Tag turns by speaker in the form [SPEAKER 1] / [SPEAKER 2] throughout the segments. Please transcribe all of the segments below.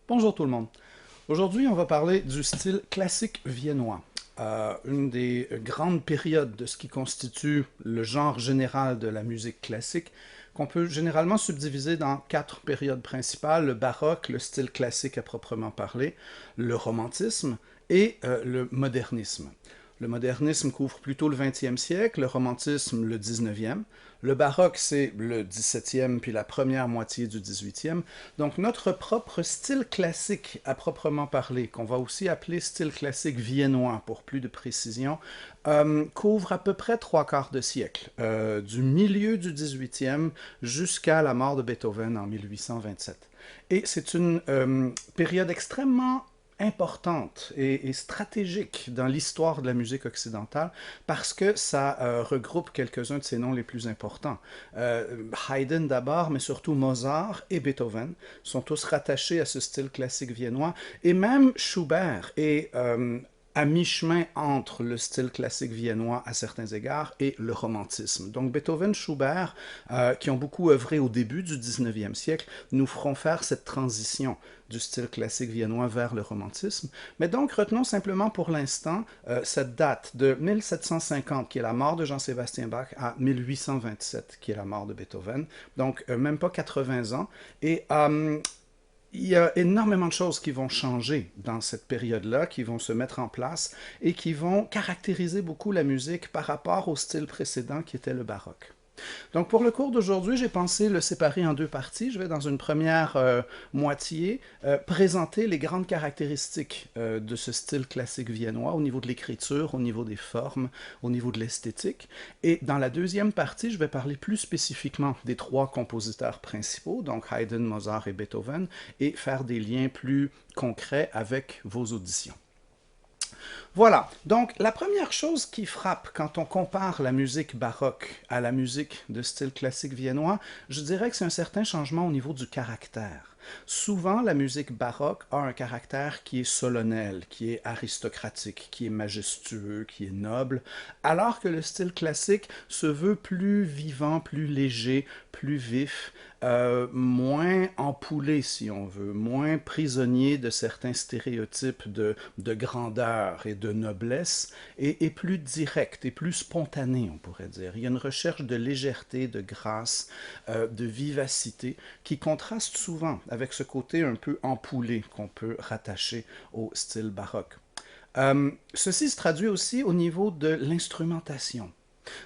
[SPEAKER 1] Bonjour tout le monde. Aujourd'hui, on va parler du style classique viennois, une des grandes périodes de ce qui constitue le genre général de la musique classique, qu'on peut généralement subdiviser dans quatre périodes principales: le baroque, le style classique à proprement parler, le romantisme et le modernisme. Le modernisme couvre plutôt le 20e siècle, le romantisme le 19e. Le baroque, c'est le 17e puis la première moitié du 18e. Donc notre propre style classique à proprement parler, qu'on va aussi appeler style classique viennois pour plus de précision, couvre à peu près trois quarts de siècle, du milieu du 18e jusqu'à la mort de Beethoven en 1827. Et c'est une période extrêmement importante et stratégique dans l'histoire de la musique occidentale parce que ça regroupe quelques-uns de ses noms les plus importants. Haydn d'abord, mais surtout Mozart et Beethoven sont tous rattachés à ce style classique viennois, et même Schubert est à mi-chemin entre le style classique viennois à certains égards et le romantisme. Donc Beethoven, Schubert, qui ont beaucoup œuvré au début du 19e siècle, nous feront faire cette transition du style classique viennois vers le romantisme. Mais donc retenons simplement pour l'instant cette date de 1750, qui est la mort de Jean-Sébastien Bach, à 1827, qui est la mort de Beethoven. Donc même pas 80 ans. Et il y a énormément de choses qui vont changer dans cette période-là, qui vont se mettre en place et qui vont caractériser beaucoup la musique par rapport au style précédent qui était le baroque. Donc pour le cours d'aujourd'hui, j'ai pensé le séparer en deux parties. Je vais dans une première moitié présenter les grandes caractéristiques de ce style classique viennois au niveau de l'écriture, au niveau des formes, au niveau de l'esthétique. Et dans la deuxième partie, je vais parler plus spécifiquement des trois compositeurs principaux, donc Haydn, Mozart et Beethoven, et faire des liens plus concrets avec vos auditions. Voilà, donc la première chose qui frappe quand on compare la musique baroque à la musique de style classique viennois, je dirais que c'est un certain changement au niveau du caractère. Souvent, la musique baroque a un caractère qui est solennel, qui est aristocratique, qui est majestueux, qui est noble, alors que le style classique se veut plus vivant, plus léger, plus vif, moins ampoulé, si on veut, moins prisonnier de certains stéréotypes de grandeur et de noblesse, et plus direct et plus spontané, on pourrait dire. Il y a une recherche de légèreté, de grâce, de vivacité, qui contraste souvent avec ce côté un peu ampoulé qu'on peut rattacher au style baroque. Ceci se traduit aussi au niveau de l'instrumentation.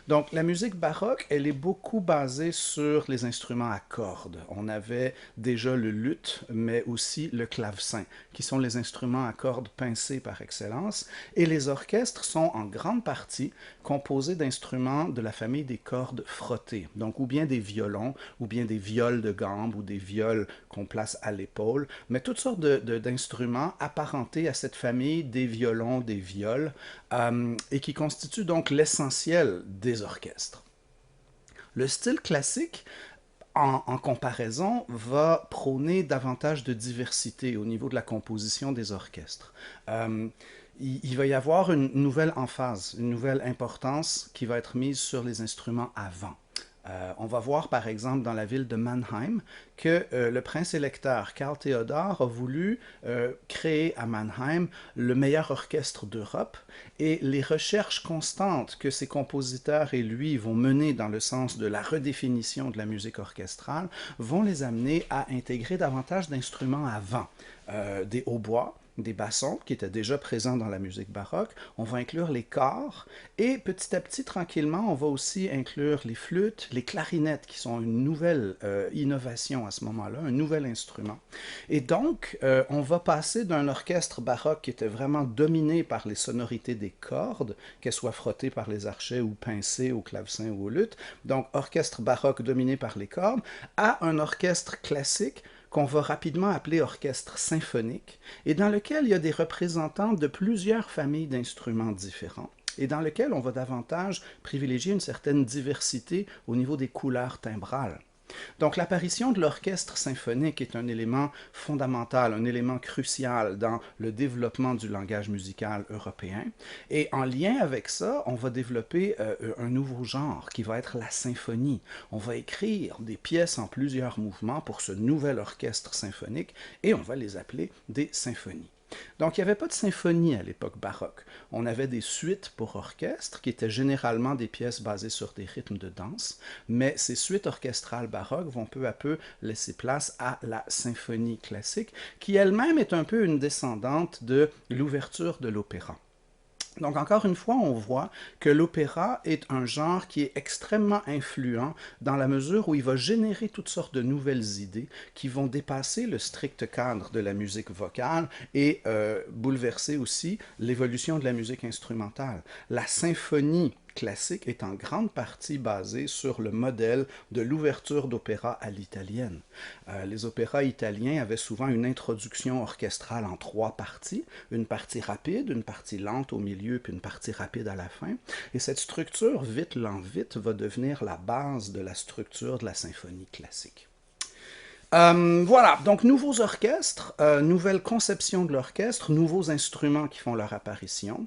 [SPEAKER 1] Donc, la musique baroque, elle est beaucoup basée sur les instruments à cordes. On avait déjà le luth, mais aussi le clavecin, qui sont les instruments à cordes pincées par excellence. Et les orchestres sont en grande partie composés d'instruments de la famille des cordes frottées. Donc, ou bien des violons, ou bien des viols de gambe, ou des viols qu'on place à l'épaule, mais toutes sortes d'instruments apparentés à cette famille des violons, des viols, et qui constituent donc l'essentiel des orchestres. Le style classique, en comparaison, va prôner davantage de diversité au niveau de la composition des orchestres. Il va y avoir une nouvelle emphase, une nouvelle importance qui va être mise sur les instruments à vent. On va voir par exemple dans la ville de Mannheim que le prince électeur Karl Theodor a voulu créer à Mannheim le meilleur orchestre d'Europe, et les recherches constantes que ses compositeurs et lui vont mener dans le sens de la redéfinition de la musique orchestrale vont les amener à intégrer davantage d'instruments à vent, des hautbois, des bassons qui étaient déjà présents dans la musique baroque, on va inclure les corps, et petit à petit, tranquillement, on va aussi inclure les flûtes, les clarinettes, qui sont une nouvelle innovation à ce moment-là, un nouvel instrument. Et donc, on va passer d'un orchestre baroque qui était vraiment dominé par les sonorités des cordes, qu'elles soient frottées par les archets ou pincées au clavecin ou au luth, donc orchestre baroque dominé par les cordes, à un orchestre classique qu'on va rapidement appeler orchestre symphonique, et dans lequel il y a des représentants de plusieurs familles d'instruments différents, et dans lequel on va davantage privilégier une certaine diversité au niveau des couleurs timbrales. Donc l'apparition de l'orchestre symphonique est un élément fondamental, un élément crucial dans le développement du langage musical européen. Et en lien avec ça, on va développer un nouveau genre qui va être la symphonie. On va écrire des pièces en plusieurs mouvements pour ce nouvel orchestre symphonique et on va les appeler des symphonies. Donc, il n'y avait pas de symphonie à l'époque baroque. On avait des suites pour orchestre, qui étaient généralement des pièces basées sur des rythmes de danse, mais ces suites orchestrales baroques vont peu à peu laisser place à la symphonie classique, qui elle-même est un peu une descendante de l'ouverture de l'opéra. Donc encore une fois, on voit que l'opéra est un genre qui est extrêmement influent dans la mesure où il va générer toutes sortes de nouvelles idées qui vont dépasser le strict cadre de la musique vocale et bouleverser aussi l'évolution de la musique instrumentale. La symphonie classique est en grande partie basée sur le modèle de l'ouverture d'opéra à l'italienne. Les opéras italiens avaient souvent une introduction orchestrale en 3 parties, une partie rapide, une partie lente au milieu, puis une partie rapide à la fin. Et cette structure vite lent vite va devenir la base de la structure de la symphonie classique. Voilà, donc nouveaux orchestres, nouvelle conception de l'orchestre, nouveaux instruments qui font leur apparition.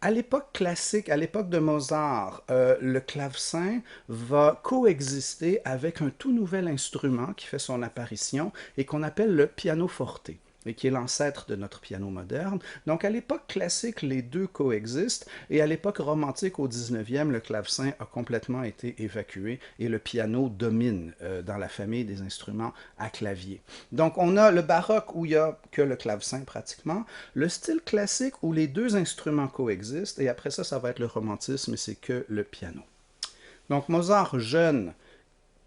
[SPEAKER 1] À l'époque classique, à l'époque de Mozart, le clavecin va coexister avec un tout nouvel instrument qui fait son apparition et qu'on appelle le pianoforte, et qui est l'ancêtre de notre piano moderne. Donc à l'époque classique, les deux coexistent, et à l'époque romantique, au 19e, le clavecin a complètement été évacué, et le piano domine dans la famille des instruments à clavier. Donc on a le baroque où il n'y a que le clavecin pratiquement, le style classique où les deux instruments coexistent, et après ça, ça va être le romantisme, et c'est que le piano. Donc Mozart jeune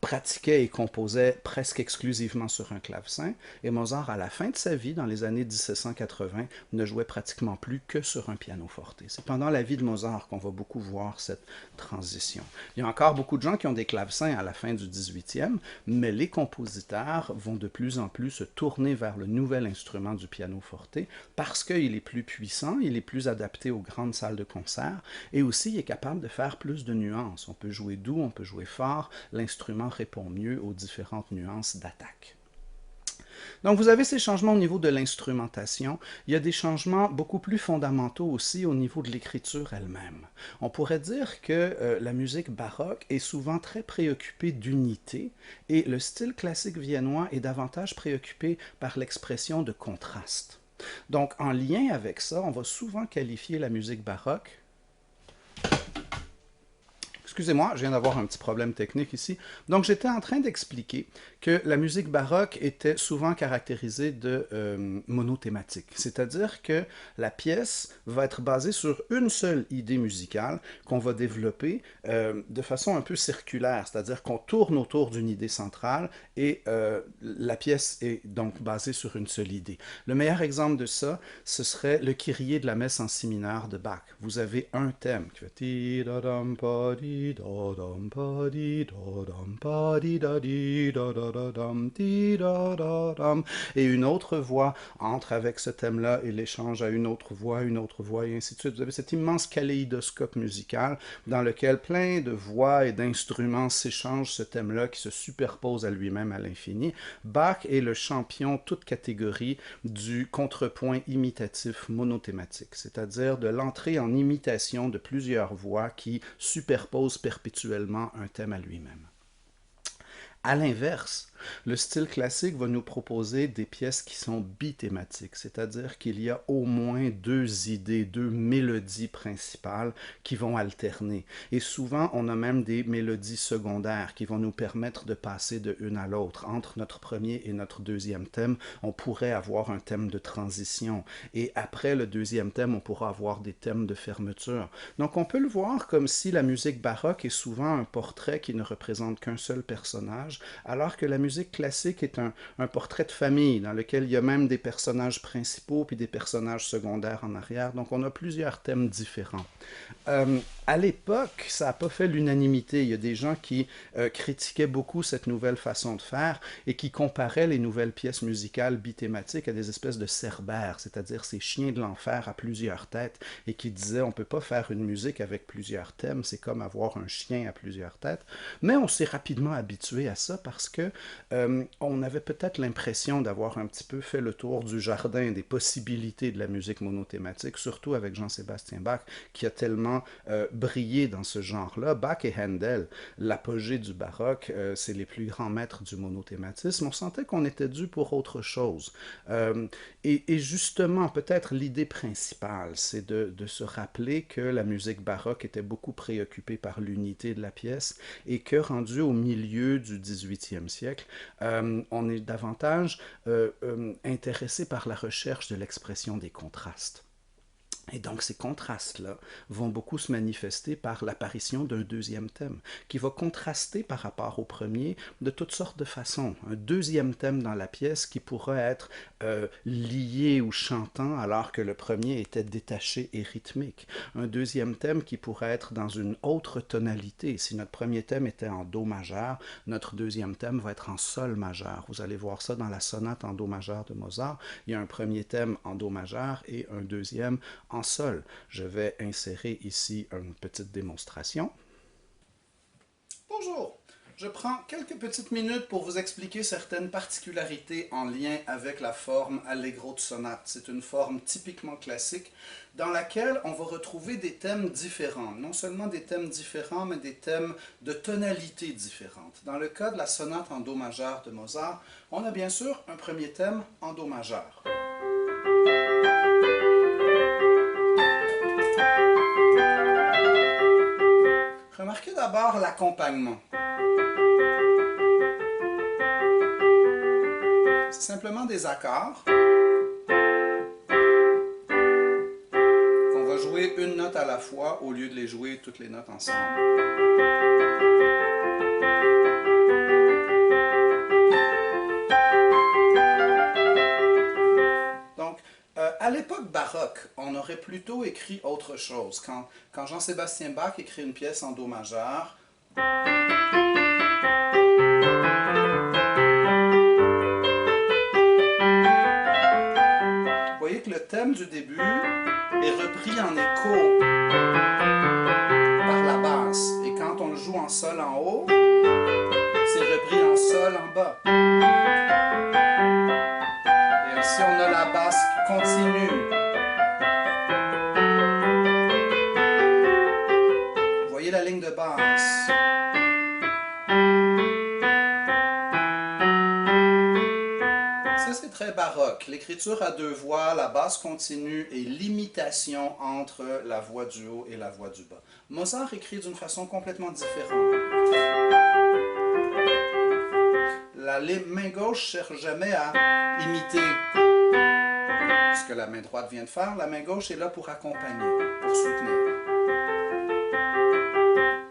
[SPEAKER 1] pratiquait et composait presque exclusivement sur un clavecin, et Mozart, à la fin de sa vie, dans les années 1780, ne jouait pratiquement plus que sur un pianoforte. C'est pendant la vie de Mozart qu'on va beaucoup voir cette transition. Il y a encore beaucoup de gens qui ont des clavecins à la fin du 18e, mais les compositeurs vont de plus en plus se tourner vers le nouvel instrument du pianoforte parce qu'il est plus puissant, il est plus adapté aux grandes salles de concert, et aussi il est capable de faire plus de nuances. On peut jouer doux, on peut jouer fort, l'instrument répond mieux aux différentes nuances d'attaque. Donc vous avez ces changements au niveau de l'instrumentation. Il y a des changements beaucoup plus fondamentaux aussi au niveau de l'écriture elle-même. On pourrait dire que la musique baroque est souvent très préoccupée d'unité et le style classique viennois est davantage préoccupé par l'expression de contraste. Donc en lien avec ça, on va souvent qualifier la musique baroque. Excusez-moi, je viens d'avoir un petit problème technique ici. Donc, j'étais en train d'expliquer que la musique baroque était souvent caractérisée de monothématique. C'est-à-dire que la pièce va être basée sur une seule idée musicale qu'on va développer de façon un peu circulaire. C'est-à-dire qu'on tourne autour d'une idée centrale et la pièce est donc basée sur une seule idée. Le meilleur exemple de ça, ce serait le Kyrie de la messe en si mineur de Bach. Vous avez un thème qui fait et une autre voix entre avec ce thème-là et l'échange à une autre voix, et ainsi de suite. Vous avez cet immense kaléidoscope musical dans lequel plein de voix et d'instruments s'échangent ce thème-là qui se superpose à lui-même à l'infini. Bach est le champion, toute catégorie, du contrepoint imitatif monothématique, c'est-à-dire de l'entrée en imitation de plusieurs voix qui superposent perpétuellement un thème à lui-même. À l'inverse, le style classique va nous proposer des pièces qui sont bithématiques, c'est-à-dire qu'il y a au moins deux idées, deux mélodies principales qui vont alterner. Et souvent, on a même des mélodies secondaires qui vont nous permettre de passer de une à l'autre. Entre notre premier et notre deuxième thème, on pourrait avoir un thème de transition. Et après le deuxième thème, on pourra avoir des thèmes de fermeture. Donc on peut le voir comme si la musique baroque est souvent un portrait qui ne représente qu'un seul personnage, alors que la musique classique est un portrait de famille dans lequel il y a même des personnages principaux puis des personnages secondaires en arrière. Donc on a plusieurs thèmes différents. À l'époque, ça n'a pas fait l'unanimité. Il y a des gens qui critiquaient beaucoup cette nouvelle façon de faire et qui comparaient les nouvelles pièces musicales bithématiques à des espèces de cerbères, c'est-à-dire ces chiens de l'enfer à plusieurs têtes, et qui disaient on ne peut pas faire une musique avec plusieurs thèmes, c'est comme avoir un chien à plusieurs têtes. Mais on s'est rapidement habitué à ça parce que on avait peut-être l'impression d'avoir un petit peu fait le tour du jardin des possibilités de la musique monothématique, surtout avec Jean-Sébastien Bach, qui a tellement brillé dans ce genre-là. Bach et Handel, l'apogée du baroque, c'est les plus grands maîtres du monothématisme. On sentait qu'on était dû pour autre chose. Et justement, peut-être l'idée principale, c'est de se rappeler que la musique baroque était beaucoup préoccupée par l'unité de la pièce et que, rendu au milieu du 18e siècle, on est davantage intéressé par la recherche de l'expression des contrastes. Et donc ces contrastes-là vont beaucoup se manifester par l'apparition d'un deuxième thème qui va contraster par rapport au premier de toutes sortes de façons. Un deuxième thème dans la pièce qui pourrait être lié ou chantant alors que le premier était détaché et rythmique. Un deuxième thème qui pourrait être dans une autre tonalité. Si notre premier thème était en do majeur, notre deuxième thème va être en sol majeur. Vous allez voir ça dans la sonate en do majeur de Mozart. Il y a un premier thème en do majeur et un deuxième en sol. Je vais insérer ici une petite démonstration. Bonjour, je prends quelques petites minutes pour vous expliquer certaines particularités en lien avec la forme allegro de sonate. C'est une forme typiquement classique dans laquelle on va retrouver des thèmes différents. Non seulement des thèmes différents, mais des thèmes de tonalités différentes. Dans le cas de la sonate en do majeur de Mozart, on a bien sûr un premier thème en do majeur. Remarquez d'abord l'accompagnement. C'est simplement des accords qu'on va jouer une note à la fois au lieu de les jouer toutes les notes ensemble. Donc, à l'époque baroque, on aurait plutôt écrit autre chose. Quand Jean-Sébastien Bach écrit une pièce en do majeur, vous voyez que le thème du début est repris en écho par la basse. Et quand on le joue en sol en haut, c'est repris en sol en bas. Et ici, on a la basse qui continue. Vous voyez la ligne de basse. Ça, c'est très baroque. L'écriture à deux voix, la basse continue et l'imitation entre la voix du haut et la voix du bas. Mozart écrit d'une façon complètement différente. La main gauche ne cherche jamais à imiter ce que la main droite vient de faire. La main gauche est là pour accompagner, pour soutenir.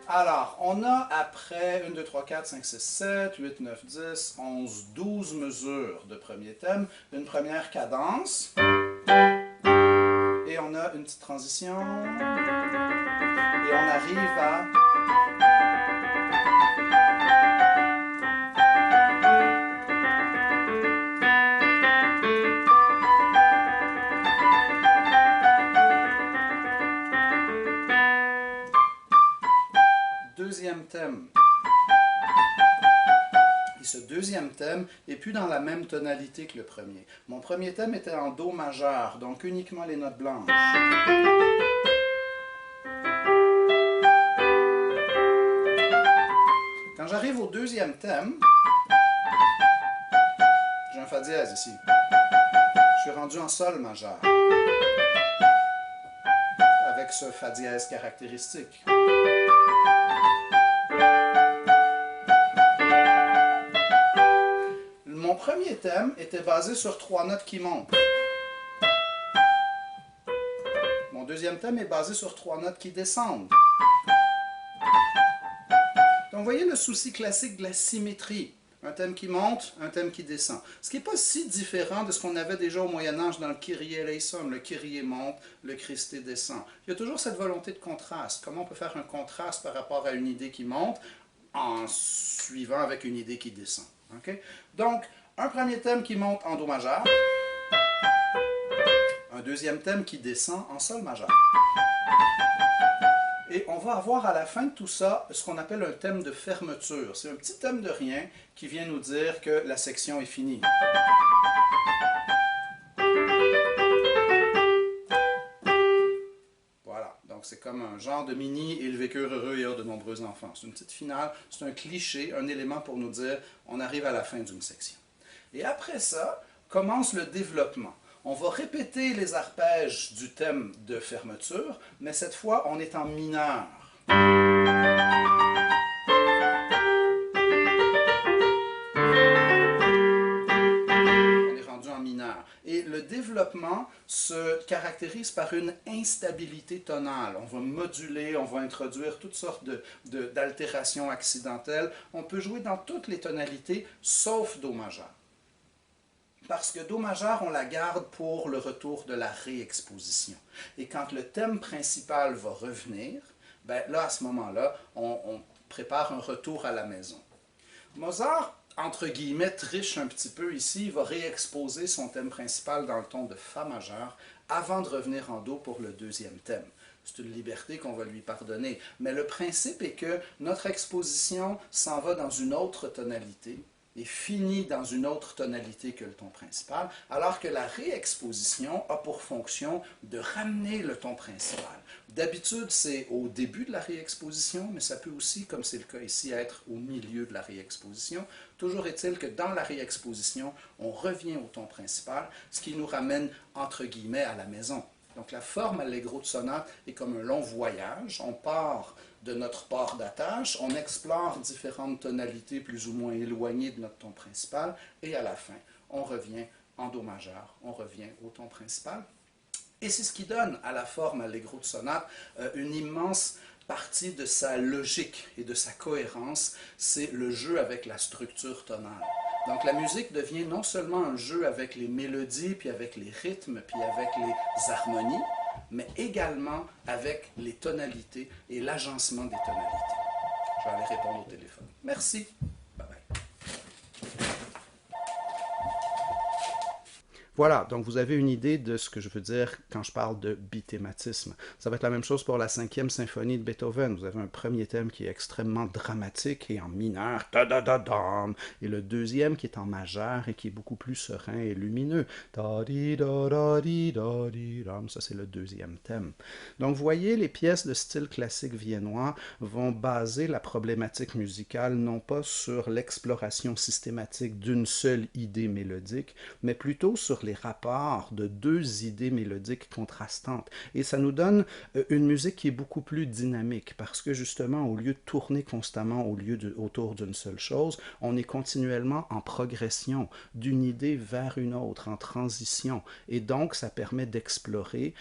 [SPEAKER 1] Alors, on a après 1, 2, 3, 4, 5, 6, 7, 8, 9, 10, 11, 12 mesures de premier thème, une première cadence, et on a une petite transition, et on arrive à... Deuxième thème. Et ce deuxième thème n'est plus dans la même tonalité que le premier. Mon premier thème était en do majeur, donc uniquement les notes blanches. Quand j'arrive au deuxième thème, j'ai un fa dièse ici. Je suis rendu en sol majeur, avec ce fa dièse caractéristique. Mon premier thème était basé sur 3 notes qui montent. Mon deuxième thème est basé sur 3 notes qui descendent. Donc, vous voyez le souci classique de la symétrie. Un thème qui monte, un thème qui descend. Ce qui n'est pas si différent de ce qu'on avait déjà au Moyen-Âge dans le Kyrie eleison. Le Kyrie monte, le Christé descend. Il y a toujours cette volonté de contraste. Comment on peut faire un contraste par rapport à une idée qui monte en suivant avec une idée qui descend. Okay? Donc, un premier thème qui monte en Do majeur, un deuxième thème qui descend en Sol majeur. Et on va avoir à la fin de tout ça ce qu'on appelle un thème de fermeture. C'est un petit thème de rien qui vient nous dire que la section est finie. Voilà, donc c'est comme un genre de mini « Ils vécurent heureux et eurent de nombreux enfants ». C'est une petite finale, c'est un cliché, un élément pour nous dire on arrive à la fin d'une section. Et après ça, commence le développement. On va répéter les arpèges du thème de fermeture, mais cette fois, on est en mineur. On est rendu en mineur. Et le développement se caractérise par une instabilité tonale. On va moduler, on va introduire toutes sortes d'altérations accidentelles. On peut jouer dans toutes les tonalités, sauf Do majeur. Parce que Do majeur, on la garde pour le retour de la réexposition. Et quand le thème principal va revenir, ben là, à ce moment-là, on prépare un retour à la maison. Mozart, entre guillemets, triche un petit peu ici. Il va réexposer son thème principal dans le ton de Fa majeur avant de revenir en Do pour le deuxième thème. C'est une liberté qu'on va lui pardonner. Mais le principe est que notre exposition s'en va dans une autre tonalité et finit dans une autre tonalité que le ton principal, alors que la réexposition a pour fonction de ramener le ton principal. D'habitude, c'est au début de la réexposition, mais ça peut aussi, comme c'est le cas ici, être au milieu de la réexposition. Toujours est-il que dans la réexposition, on revient au ton principal, ce qui nous ramène, entre guillemets, à la maison. Donc la forme allegro de sonate est comme un long voyage. On part de notre port d'attache, on explore différentes tonalités plus ou moins éloignées de notre ton principal, et à la fin, on revient en Do majeur, on revient au ton principal. Et c'est ce qui donne à la forme allegro de sonate une immense partie de sa logique et de sa cohérence, c'est le jeu avec la structure tonale. Donc la musique devient non seulement un jeu avec les mélodies, puis avec les rythmes, puis avec les harmonies, mais également avec les tonalités et l'agencement des tonalités. Je vais aller répondre au téléphone. Merci. Bye bye. Voilà, donc vous avez une idée de ce que je veux dire quand je parle de bithématisme. Ça va être la même chose pour la 5e symphonie de Beethoven. Vous avez un premier thème qui est extrêmement dramatique et en mineur, ta-da-da-dam, et le deuxième qui est en majeur et qui est beaucoup plus serein et lumineux. Ta-di-da-da-di-da-di-dam. Ça, c'est le deuxième thème. Donc, vous voyez, les pièces de style classique viennois vont baser la problématique musicale non pas sur l'exploration systématique d'une seule idée mélodique, mais plutôt sur les rapports de deux idées mélodiques contrastantes. Et ça nous donne une musique qui est beaucoup plus dynamique parce que justement, au lieu de tourner constamment autour d'une seule chose, on est continuellement en progression d'une idée vers une autre, en transition. Et donc, ça permet d'explorer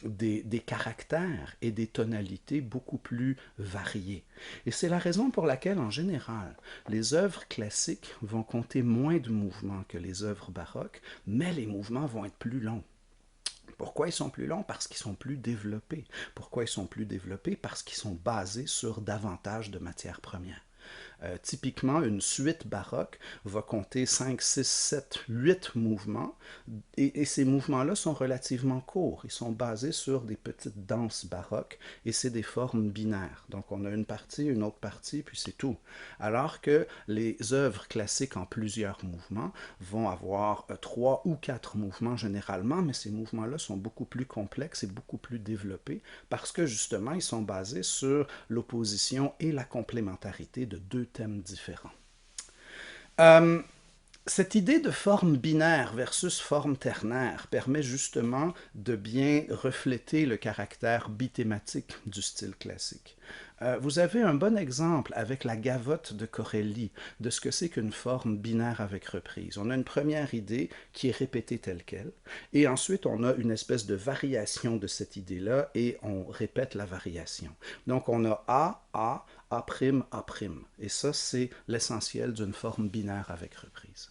[SPEAKER 1] des caractères et des tonalités beaucoup plus variées. Et c'est la raison pour laquelle, en général, les œuvres classiques vont compter moins de mouvements que les œuvres baroques, mais les mouvements vont être plus longs. Pourquoi ils sont plus longs? Parce qu'ils sont plus développés. Pourquoi ils sont plus développés? Parce qu'ils sont basés sur davantage de matières premières. Typiquement, une suite baroque va compter 5, 6, 7, 8 mouvements et ces mouvements-là sont relativement courts. Ils sont basés sur des petites danses baroques et c'est des formes binaires. Donc, on a une partie, une autre partie, puis c'est tout. Alors que les œuvres classiques en plusieurs mouvements vont avoir 3 ou 4 mouvements généralement, mais ces mouvements-là sont beaucoup plus complexes et beaucoup plus développés parce que justement, ils sont basés sur l'opposition et la complémentarité de deux thèmes différents. Cette idée de forme binaire versus forme ternaire permet justement de bien refléter le caractère bithématique du style classique. Vous avez un bon exemple avec la gavotte de Corelli de ce que c'est qu'une forme binaire avec reprise. On a une première idée qui est répétée telle quelle, et ensuite on a une espèce de variation de cette idée-là et on répète la variation. Donc on a A', A', A', et ça c'est l'essentiel d'une forme binaire avec reprise.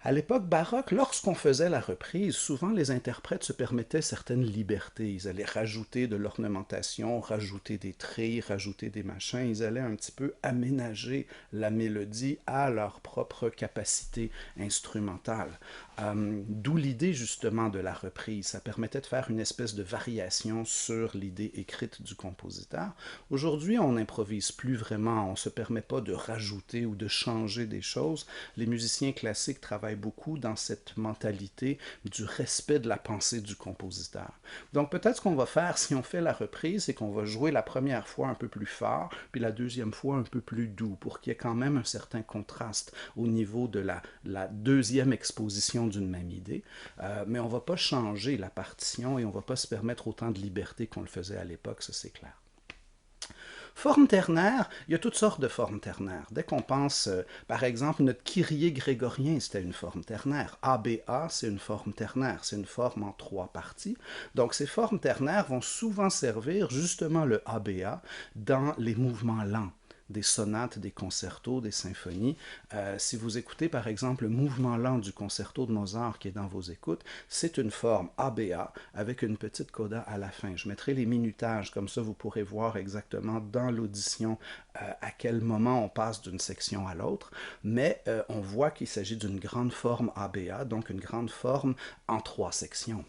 [SPEAKER 1] À l'époque baroque, lorsqu'on faisait la reprise, souvent les interprètes se permettaient certaines libertés. Ils allaient rajouter de l'ornementation, rajouter des trilles, rajouter des machins. Ils allaient un petit peu aménager la mélodie à leur propre capacité instrumentale. D'où l'idée justement de la reprise. Ça permettait de faire une espèce de variation sur l'idée écrite du compositeur. Aujourd'hui, on n'improvise plus vraiment, on ne se permet pas de rajouter ou de changer des choses. Les musiciens classiques travaillent beaucoup dans cette mentalité du respect de la pensée du compositeur. Donc peut-être ce qu'on va faire si on fait la reprise, c'est qu'on va jouer la première fois un peu plus fort, puis la deuxième fois un peu plus doux, pour qu'il y ait quand même un certain contraste au niveau de la deuxième exposition d'une même idée. Mais on ne va pas changer la partition et on ne va pas se permettre autant de liberté qu'on le faisait à l'époque, ça c'est clair. Forme ternaire, il y a toutes sortes de formes ternaires. Dès qu'on pense, par exemple, notre Kyrie grégorien, c'était une forme ternaire. ABA, c'est une forme ternaire, c'est une forme en 3 parties. Donc ces formes ternaires vont souvent servir justement le ABA dans les mouvements lents des sonates, des concertos, des symphonies. Si vous écoutez par exemple le mouvement lent du concerto de Mozart qui est dans vos écoutes, c'est une forme ABA avec une petite coda à la fin. Je mettrai les minutages, comme ça vous pourrez voir exactement dans l'audition à quel moment on passe d'une section à l'autre, mais on voit qu'il s'agit d'une grande forme ABA, donc une grande forme en 3 sections.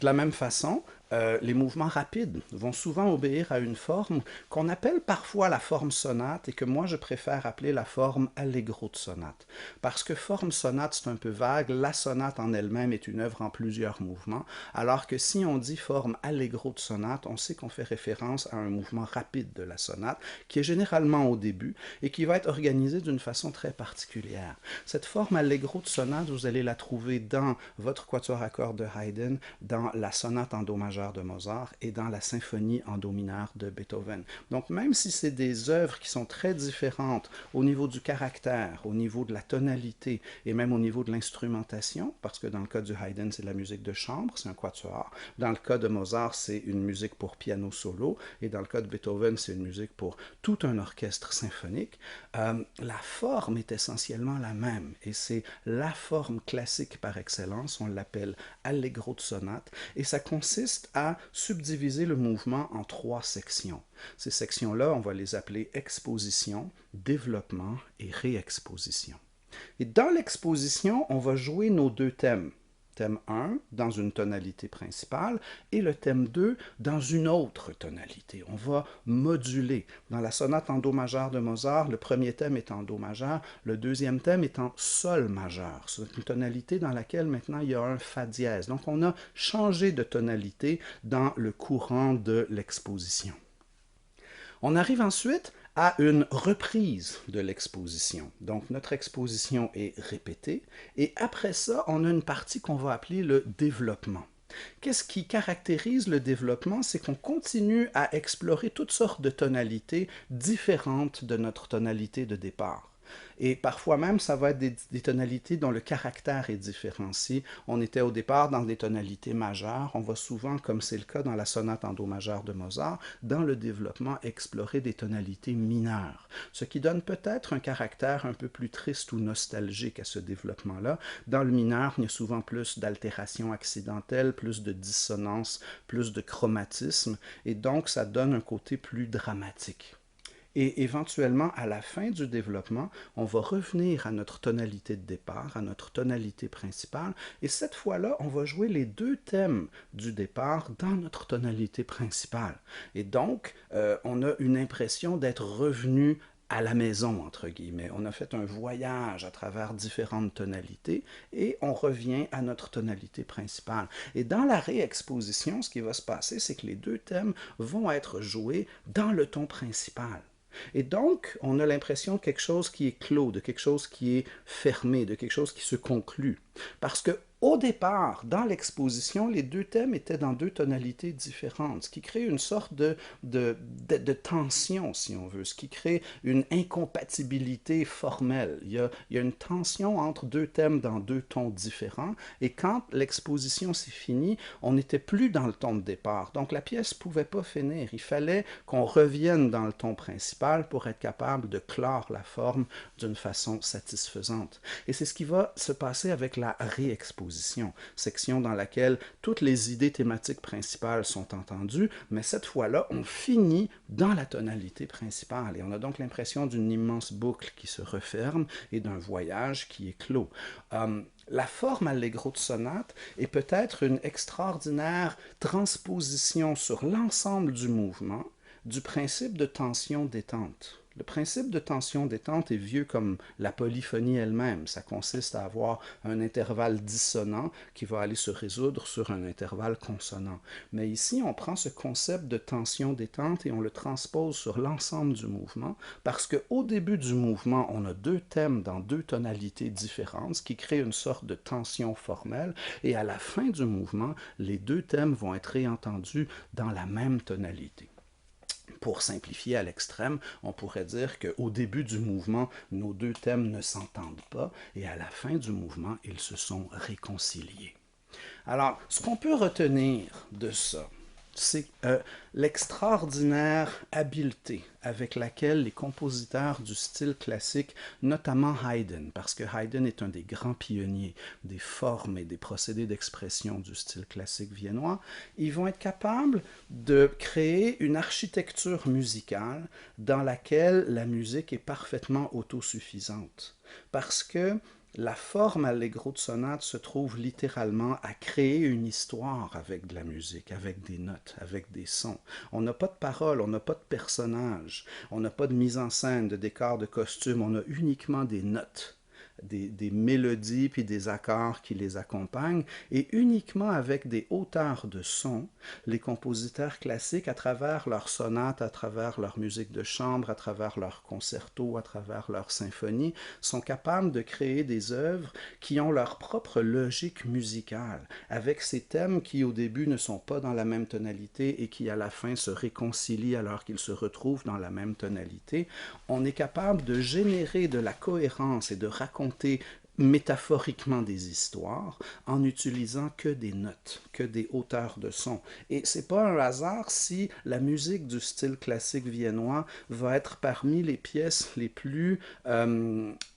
[SPEAKER 1] De la même façon, les mouvements rapides vont souvent obéir à une forme qu'on appelle parfois la forme sonate et que moi je préfère appeler la forme allegro de sonate. Parce que forme sonate c'est un peu vague, la sonate en elle-même est une œuvre en plusieurs mouvements, alors que si on dit forme allegro de sonate, on sait qu'on fait référence à un mouvement rapide de la sonate qui est généralement au début et qui va être organisé d'une façon très particulière. Cette forme allegro de sonate, vous allez la trouver dans votre quatuor à cordes de Haydn, dans la sonate en do majeur de Mozart et dans la symphonie en do mineur de Beethoven. Donc même si c'est des œuvres qui sont très différentes au niveau du caractère, au niveau de la tonalité et même au niveau de l'instrumentation, parce que dans le cas du Haydn c'est de la musique de chambre, c'est un quatuor, dans le cas de Mozart c'est une musique pour piano solo et dans le cas de Beethoven c'est une musique pour tout un orchestre symphonique, la forme est essentiellement la même et c'est la forme classique par excellence, on l'appelle allegro de sonate et ça consiste à subdiviser le mouvement en 3 sections. Ces sections-là, on va les appeler exposition, développement et réexposition. Et dans l'exposition, on va jouer nos 2 thèmes. Thème 1 dans une tonalité principale et le thème 2 dans une autre tonalité. On va moduler. Dans la sonate en do majeur de Mozart, le premier thème est en do majeur, le deuxième thème est en sol majeur. C'est une tonalité dans laquelle maintenant il y a un fa dièse. Donc on a changé de tonalité dans le courant de l'exposition. On arrive ensuite à une reprise de l'exposition. Donc notre exposition est répétée et après ça, on a une partie qu'on va appeler le développement. Qu'est-ce qui caractérise le développement? C'est qu'on continue à explorer toutes sortes de tonalités différentes de notre tonalité de départ. Et parfois même, ça va être des tonalités dont le caractère est différent. Si on était au départ dans des tonalités majeures, on va souvent, comme c'est le cas dans la sonate en do majeur de Mozart, dans le développement explorer des tonalités mineures, ce qui donne peut-être un caractère un peu plus triste ou nostalgique à ce développement-là. Dans le mineur, il y a souvent plus d'altérations accidentelles, plus de dissonance, plus de chromatisme, et donc ça donne un côté plus dramatique. Et éventuellement, à la fin du développement, on va revenir à notre tonalité de départ, à notre tonalité principale, et cette fois-là, on va jouer les 2 thèmes du départ dans notre tonalité principale. Et donc, on a une impression d'être revenu à la maison, entre guillemets. On a fait un voyage à travers différentes tonalités et on revient à notre tonalité principale. Et dans la réexposition, ce qui va se passer, c'est que les 2 thèmes vont être joués dans le ton principal. Et donc, on a l'impression de quelque chose qui est clos, de quelque chose qui est fermé, de quelque chose qui se conclut. Parce que Au départ, dans l'exposition, les deux thèmes étaient dans deux tonalités différentes, ce qui crée une sorte de tension, si on veut, ce qui crée une incompatibilité formelle. Il y a une tension entre deux thèmes dans deux tons différents, et quand l'exposition s'est finie, on n'était plus dans le ton de départ. Donc la pièce ne pouvait pas finir. Il fallait qu'on revienne dans le ton principal pour être capable de clore la forme d'une façon satisfaisante. Et c'est ce qui va se passer avec la réexposition, section dans laquelle toutes les idées thématiques principales sont entendues, mais cette fois-là, on finit dans la tonalité principale et on a donc l'impression d'une immense boucle qui se referme et d'un voyage qui est clos. La forme allegro de sonate est peut-être une extraordinaire transposition sur l'ensemble du mouvement du principe de tension-détente. Le principe de tension-détente est vieux comme la polyphonie elle-même. Ça consiste à avoir un intervalle dissonant qui va aller se résoudre sur un intervalle consonant. Mais ici, on prend ce concept de tension-détente et on le transpose sur l'ensemble du mouvement parce qu'au début du mouvement, on a deux thèmes dans deux tonalités différentes, ce qui crée une sorte de tension formelle. Et à la fin du mouvement, les deux thèmes vont être réentendus dans la même tonalité. Pour simplifier à l'extrême, on pourrait dire qu'au début du mouvement, nos deux thèmes ne s'entendent pas et à la fin du mouvement, ils se sont réconciliés. Alors, ce qu'on peut retenir de ça, c'est l'extraordinaire habileté avec laquelle les compositeurs du style classique, notamment Haydn, parce que Haydn est un des grands pionniers des formes et des procédés d'expression du style classique viennois, ils vont être capables de créer une architecture musicale dans laquelle la musique est parfaitement autosuffisante. Parce que la forme allegro de sonate se trouve littéralement à créer une histoire avec de la musique, avec des notes, avec des sons. On n'a pas de paroles, on n'a pas de personnages, on n'a pas de mise en scène, de décor, de costume, on a uniquement des notes. Des mélodies puis des accords qui les accompagnent et uniquement avec des hauteurs de son, les compositeurs classiques, à travers leurs sonates, à travers leur musique de chambre, à travers leurs concertos, à travers leurs symphonies, sont capables de créer des œuvres qui ont leur propre logique musicale, avec ces thèmes qui au début ne sont pas dans la même tonalité et qui à la fin se réconcilient alors qu'ils se retrouvent dans la même tonalité. On est capable de générer de la cohérence et de raconter métaphoriquement des histoires en n'utilisant que des notes, que des hauteurs de son. Et c'est pas un hasard si la musique du style classique viennois va être parmi les pièces les plus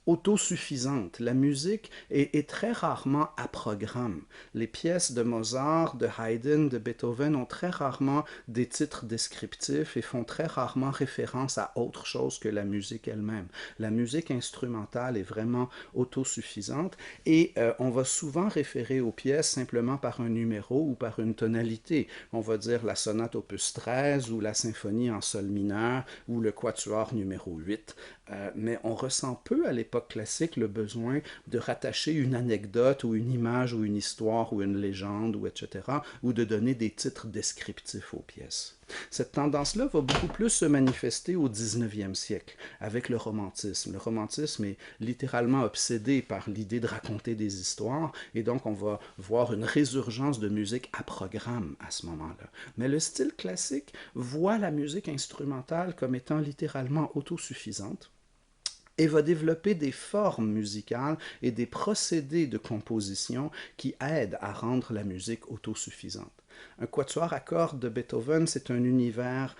[SPEAKER 1] autosuffisante. La musique est très rarement à programme. Les pièces de Mozart, de Haydn, de Beethoven ont très rarement des titres descriptifs et font très rarement référence à autre chose que la musique elle-même. La musique instrumentale est vraiment autosuffisante et on va souvent référer aux pièces simplement par un numéro ou par une tonalité. On va dire la sonate opus 13 ou la symphonie en sol mineur ou le quatuor numéro 8. Mais on ressent peu à l'époque classique le besoin de rattacher une anecdote ou une image ou une histoire ou une légende ou etc. ou de donner des titres descriptifs aux pièces. Cette tendance-là va beaucoup plus se manifester au 19e siècle avec le romantisme. Le romantisme est littéralement obsédé par l'idée de raconter des histoires et donc on va voir une résurgence de musique à programme à ce moment-là. Mais le style classique voit la musique instrumentale comme étant littéralement autosuffisante et va développer des formes musicales et des procédés de composition qui aident à rendre la musique autosuffisante. Un quatuor à cordes de Beethoven, c'est un univers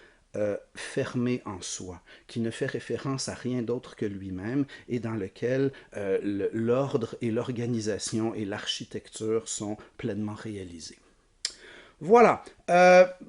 [SPEAKER 1] fermé en soi, qui ne fait référence à rien d'autre que lui-même et dans lequel l'ordre et l'organisation et l'architecture sont pleinement réalisés. Voilà,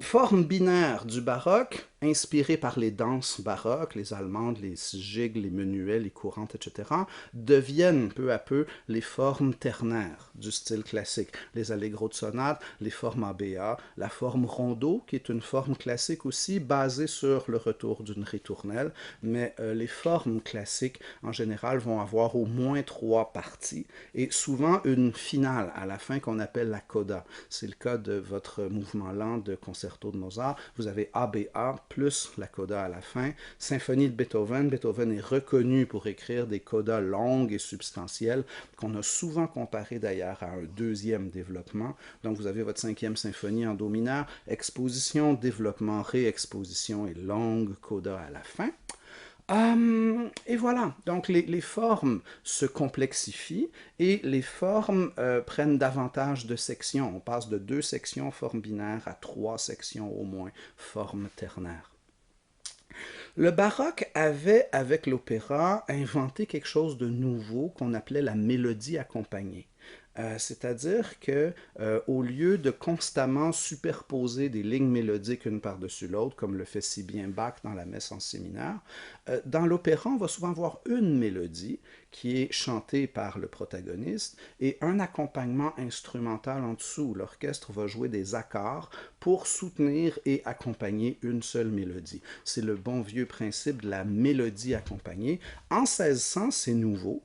[SPEAKER 1] forme binaire du baroque, inspirée par les danses baroques, les allemandes, les gigues, les menuets, les courantes, etc., deviennent peu à peu les formes ternaires du style classique. Les allegro de sonate, les formes ABA, la forme rondeau, qui est une forme classique aussi basée sur le retour d'une ritournelle, mais les formes classiques, en général, vont avoir au moins 3 parties, et souvent une finale à la fin qu'on appelle la coda. C'est le cas de votre mouvement lent évidemment de concerto de Mozart. Vous avez ABA plus la coda à la fin. Symphonie de Beethoven. Beethoven est reconnu pour écrire des codas longues et substantielles qu'on a souvent comparé d'ailleurs à un deuxième développement. Donc vous avez votre cinquième symphonie en do mineur, exposition, développement, réexposition et longue coda à la fin. Et voilà, donc les formes se complexifient et les formes prennent davantage de sections. On passe de 2 sections forme binaire à 3 sections au moins forme ternaire. Le baroque avait, avec l'opéra, inventé quelque chose de nouveau qu'on appelait la mélodie accompagnée. C'est-à-dire que au lieu de constamment superposer des lignes mélodiques une par-dessus l'autre, comme le fait si bien Bach dans la messe en si mineur, dans l'opéra, on va souvent voir une mélodie qui est chantée par le protagoniste et un accompagnement instrumental en dessous. L'orchestre va jouer des accords pour soutenir et accompagner une seule mélodie. C'est le bon vieux principe de la mélodie accompagnée. En 1600, c'est nouveau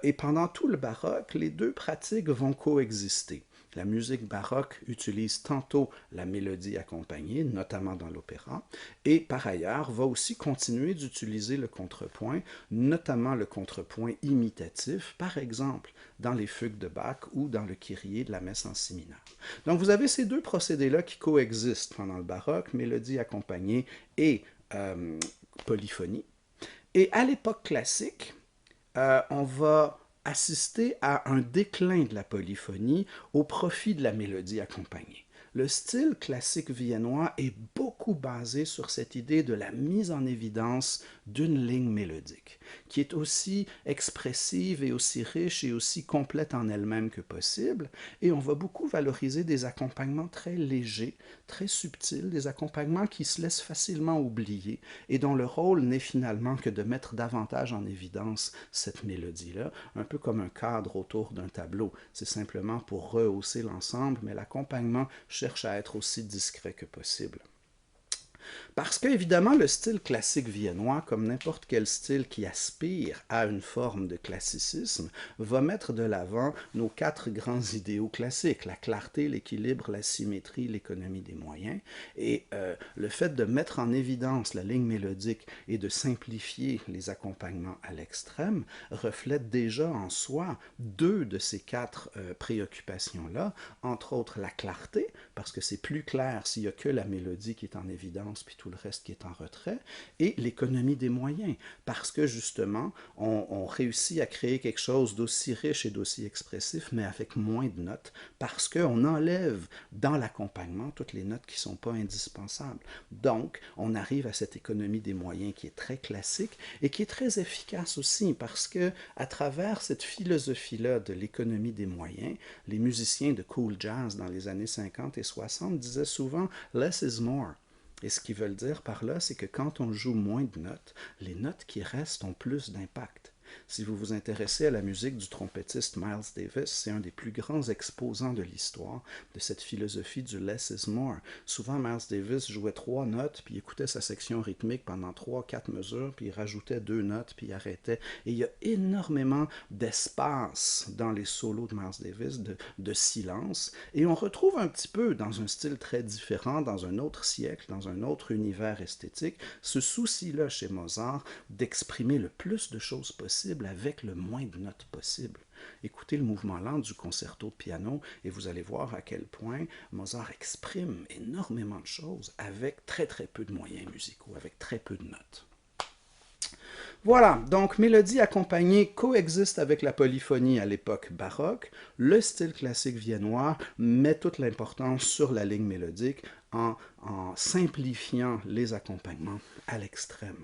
[SPEAKER 1] et pendant tout le baroque, les deux pratiques vont coexister. La musique baroque utilise tantôt la mélodie accompagnée, notamment dans l'opéra, et par ailleurs va aussi continuer d'utiliser le contrepoint, notamment le contrepoint imitatif, par exemple dans les fugues de Bach ou dans le Kyrie de la messe en si mineur. Donc vous avez ces deux procédés-là qui coexistent pendant le baroque, mélodie accompagnée et polyphonie. Et à l'époque classique, on va assister à un déclin de la polyphonie au profit de la mélodie accompagnée. Le style classique viennois est beaucoup basé sur cette idée de la mise en évidence d'une ligne mélodique, qui est aussi expressive et aussi riche et aussi complète en elle-même que possible, et on va beaucoup valoriser des accompagnements très légers, très subtils, des accompagnements qui se laissent facilement oublier, et dont le rôle n'est finalement que de mettre davantage en évidence cette mélodie-là, un peu comme un cadre autour d'un tableau. C'est simplement pour rehausser l'ensemble, mais l'accompagnement cherche à être aussi discret que possible. Parce que, évidemment, le style classique viennois, comme n'importe quel style qui aspire à une forme de classicisme, va mettre de l'avant nos 4 grands idéaux classiques, la clarté, l'équilibre, la symétrie, l'économie des moyens. Et le fait de mettre en évidence la ligne mélodique et de simplifier les accompagnements à l'extrême reflète déjà en soi 2 de ces 4 préoccupations-là, entre autres la clarté, parce que c'est plus clair s'il n'y a que la mélodie qui est en évidence, puis tout le reste qui est en retrait, et l'économie des moyens, parce que justement, on réussit à créer quelque chose d'aussi riche et d'aussi expressif, mais avec moins de notes, parce qu'on enlève dans l'accompagnement toutes les notes qui ne sont pas indispensables. Donc, on arrive à cette économie des moyens qui est très classique et qui est très efficace aussi, parce que à travers cette philosophie-là de l'économie des moyens, les musiciens de cool jazz dans les années 50 et 60 disaient souvent « less is more ». Et ce qu'ils veulent dire par là, c'est que quand on joue moins de notes, les notes qui restent ont plus d'impact. Si vous vous intéressez à la musique du trompettiste Miles Davis, c'est un des plus grands exposants de l'histoire de cette philosophie du less is more. Souvent, Miles Davis jouait 3 notes, puis écoutait sa section rythmique pendant 3-4 mesures, puis il rajoutait 2 notes, puis il arrêtait. Et il y a énormément d'espace dans les solos de Miles Davis, de silence, et on retrouve un petit peu, dans un style très différent, dans un autre siècle, dans un autre univers esthétique, ce souci-là chez Mozart d'exprimer le plus de choses possibles avec le moins de notes possible. Écoutez le mouvement lent du concerto de piano et vous allez voir à quel point Mozart exprime énormément de choses avec très très peu de moyens musicaux, avec très peu de notes. Voilà, donc mélodie accompagnée coexiste avec la polyphonie à l'époque baroque. Le style classique viennois met toute l'importance sur la ligne mélodique en simplifiant les accompagnements à l'extrême.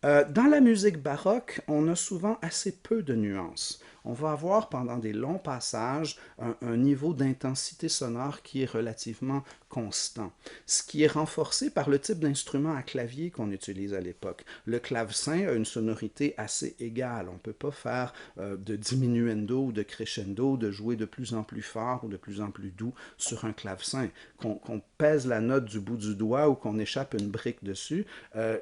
[SPEAKER 1] Dans la musique baroque, on a souvent assez peu de nuances. On va avoir pendant des longs passages un niveau d'intensité sonore qui est relativement constant, ce qui est renforcé par le type d'instrument à clavier qu'on utilise à l'époque. Le clavecin a une sonorité assez égale. On ne peut pas faire de diminuendo ou de crescendo, de jouer de plus en plus fort ou de plus en plus doux sur un clavecin. Qu'on pèse la note du bout du doigt ou qu'on échappe une brique dessus,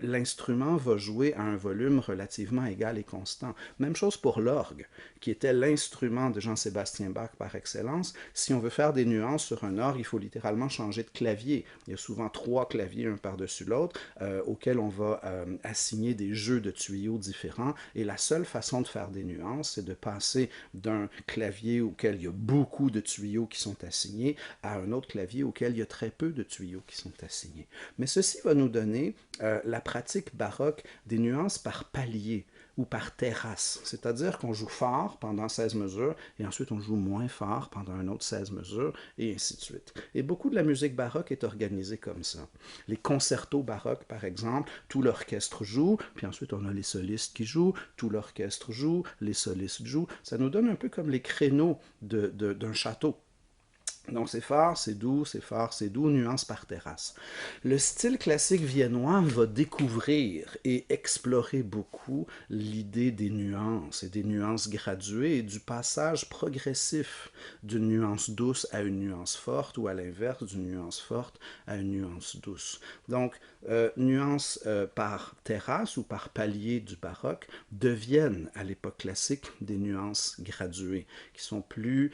[SPEAKER 1] l'instrument va jouer à un volume relativement égal et constant. Même chose pour l'orgue, qui était l'instrument de Jean-Sébastien Bach par excellence, si on veut faire des nuances sur un or, il faut littéralement changer de clavier. Il y a souvent 3 claviers, un par-dessus l'autre, auxquels on va assigner des jeux de tuyaux différents. Et la seule façon de faire des nuances, c'est de passer d'un clavier auquel il y a beaucoup de tuyaux qui sont assignés à un autre clavier auquel il y a très peu de tuyaux qui sont assignés. Mais ceci va nous donner la pratique baroque des nuances par palier ou par terrasse, c'est-à-dire qu'on joue fort pendant 16 mesures et ensuite on joue moins fort pendant un autre 16 mesures et ainsi de suite. Et beaucoup de la musique baroque est organisée comme ça. Les concertos baroques, par exemple, tout l'orchestre joue, puis ensuite on a les solistes qui jouent, tout l'orchestre joue, les solistes jouent. Ça nous donne un peu comme les créneaux d'un château. Donc c'est fort, c'est doux, c'est fort, c'est doux, nuance par terrasse. Le style classique viennois va découvrir et explorer beaucoup l'idée des nuances et des nuances graduées et du passage progressif d'une nuance douce à une nuance forte ou à l'inverse d'une nuance forte à une nuance douce. Donc nuances par terrasse ou par palier du baroque deviennent à l'époque classique des nuances graduées qui sont plus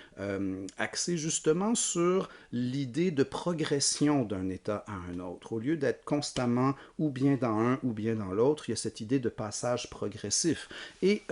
[SPEAKER 1] axées justement sur l'idée de progression d'un état à un autre. Au lieu d'être constamment ou bien dans un ou bien dans l'autre, il y a cette idée de passage progressif. Et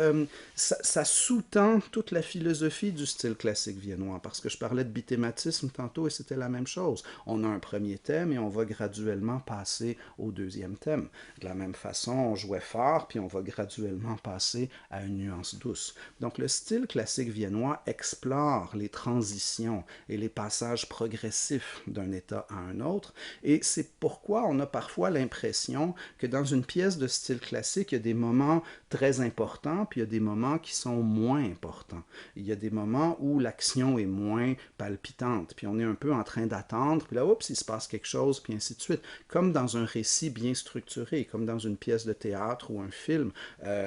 [SPEAKER 1] ça sous-tend toute la philosophie du style classique viennois, parce que je parlais de bithématisme tantôt et c'était la même chose. On a un premier thème et on va graduellement passer au deuxième thème. De la même façon, on jouait fort puis on va graduellement passer à une nuance douce. Donc le style classique viennois explore les transitions et les passages progressifs d'un état à un autre, et c'est pourquoi on a parfois l'impression que dans une pièce de style classique, il y a des moments très importants, puis il y a des moments qui sont moins importants. Il y a des moments où l'action est moins palpitante, puis on est un peu en train d'attendre, puis là, oups, il se passe quelque chose, puis ainsi de suite. Comme dans un récit bien structuré, comme dans une pièce de théâtre ou un film,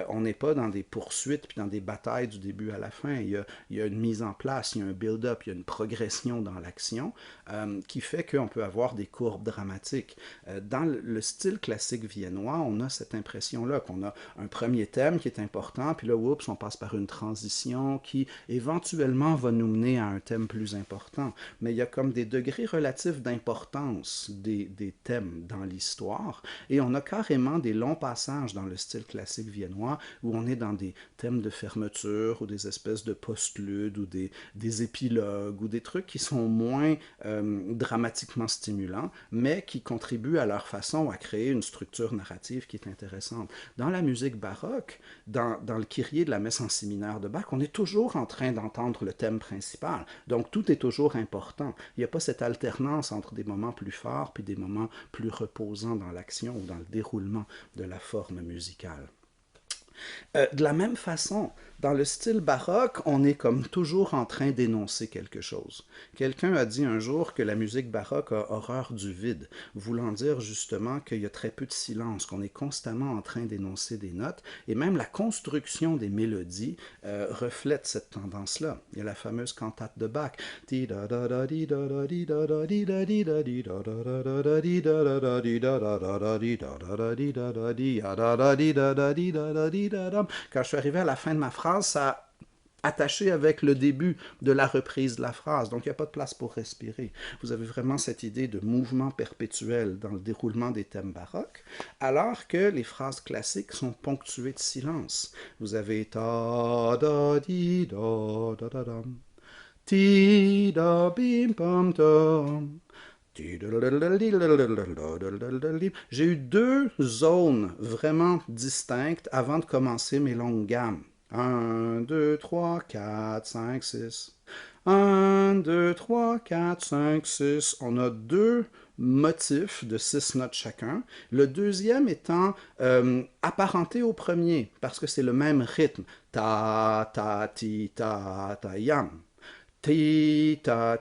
[SPEAKER 1] on n'est pas dans des poursuites, puis dans des batailles du début à la fin. Il y a une mise en place, il y a un build-up, il y a une progression dans l'action qui fait qu'on peut avoir des courbes dramatiques. Dans le style classique viennois, on a cette impression-là qu'on a un premier thème qui est important, puis là, oups, on passe par une transition qui éventuellement va nous mener à un thème plus important. Mais il y a comme des degrés relatifs d'importance des thèmes dans l'histoire, et on a carrément des longs passages dans le style classique viennois où on est dans des thèmes de fermeture ou des espèces de postludes ou des épilogues ou des trucs qui sont moins dramatiquement stimulants, mais qui contribuent à leur façon à créer une structure narrative qui est intéressante. Dans la musique baroque, dans le Kyrie de la messe en si mineur de Bach, on est toujours en train d'entendre le thème principal. Donc tout est toujours important. Il n'y a pas cette alternance entre des moments plus forts puis des moments plus reposants dans l'action ou dans le déroulement de la forme musicale. De la même façon, dans le style baroque, on est comme toujours en train d'énoncer quelque chose. Quelqu'un a dit un jour que la musique baroque a horreur du vide, voulant dire justement qu'il y a très peu de silence, qu'on est constamment en train d'énoncer des notes, et même la construction des mélodies reflète cette tendance-là. Il y a la fameuse cantate de Bach. Quand je suis arrivé à la fin de ma phrase, ça a attaché avec le début de la reprise de la phrase. Donc, il n'y a pas de place pour respirer. Vous avez vraiment cette idée de mouvement perpétuel dans le déroulement des thèmes baroques, alors que les phrases classiques sont ponctuées de silence. Vous avez ta da di da da da dam, ti da bim pam tam. J'ai eu 2 zones vraiment distinctes avant de commencer mes longues gammes. 1, 2, 3, 4, 5, 6. 1, 2, 3, 4, 5, 6. On a 2 motifs de 6 notes chacun. Le deuxième étant apparenté au premier, parce que c'est le même rythme. Ta, ta, ti, ta, yam. Ti, ta,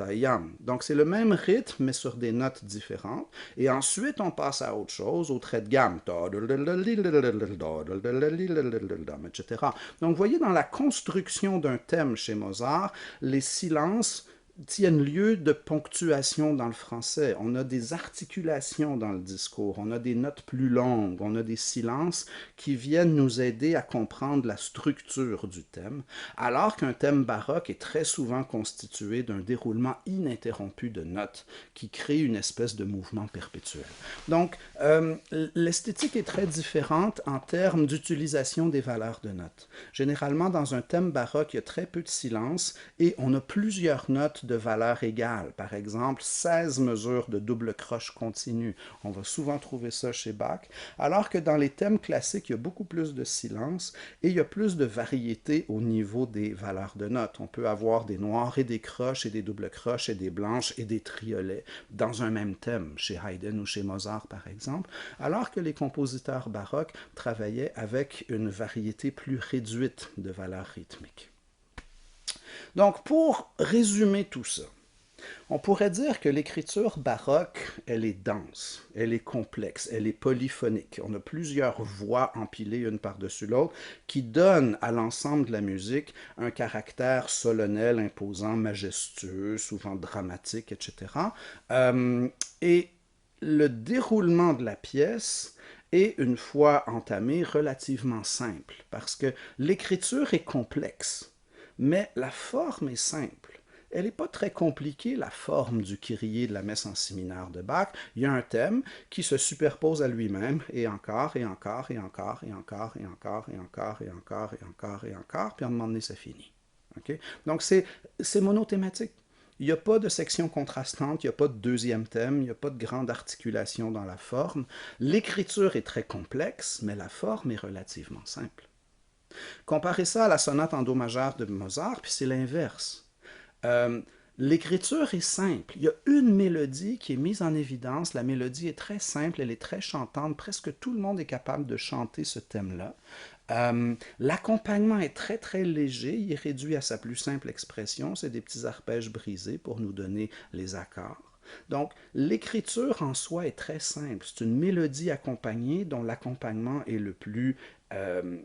[SPEAKER 1] yam. Donc c'est le même rythme, mais sur des notes différentes. Et ensuite, on passe à autre chose, au trait de gamme. Etc. Donc vous voyez, dans la construction d'un thème chez Mozart, les silences tiennent lieu de ponctuation dans le français. On a des articulations dans le discours, on a des notes plus longues, on a des silences qui viennent nous aider à comprendre la structure du thème, alors qu'un thème baroque est très souvent constitué d'un déroulement ininterrompu de notes qui crée une espèce de mouvement perpétuel. Donc, l'esthétique est très différente en termes d'utilisation des valeurs de notes. Généralement, dans un thème baroque, il y a très peu de silence et on a plusieurs notes de valeur égale. Par exemple, 16 mesures de double croche continue. On va souvent trouver ça chez Bach, alors que dans les thèmes classiques, il y a beaucoup plus de silence et il y a plus de variété au niveau des valeurs de notes. On peut avoir des noirs et des croches et des doubles croches et des blanches et des triolets dans un même thème, chez Haydn ou chez Mozart par exemple, alors que les compositeurs baroques travaillaient avec une variété plus réduite de valeurs rythmiques. Donc, pour résumer tout ça, on pourrait dire que l'écriture baroque, elle est dense, elle est complexe, elle est polyphonique. On a plusieurs voix empilées une par-dessus l'autre qui donnent à l'ensemble de la musique un caractère solennel, imposant, majestueux, souvent dramatique, etc. Et le déroulement de la pièce est, une fois entamé, relativement simple, parce que l'écriture est complexe, mais la forme est simple. Elle n'est pas très compliquée, la forme du Kyrie de la messe en si mineur de Bach. Il y a un thème qui se superpose à lui-même, et encore, et encore, et encore, et encore, et encore, et encore, et encore, et encore, et encore, puis à un moment donné, ça finit. Okay? Donc, c'est monothématique. Il n'y a pas de section contrastante, il n'y a pas de deuxième thème, il n'y a pas de grande articulation dans la forme. L'écriture est très complexe, mais la forme est relativement simple. Comparez ça à la sonate en do majeur de Mozart, puis c'est l'inverse. L'écriture est simple. Il y a une mélodie qui est mise en évidence. La mélodie est très simple, elle est très chantante. Presque tout le monde est capable de chanter ce thème-là. L'accompagnement est très très léger, il est réduit à sa plus simple expression, c'est des petits arpèges brisés pour nous donner les accords. Donc, l'écriture en soi est très simple. C'est une mélodie accompagnée dont l'accompagnement est le plus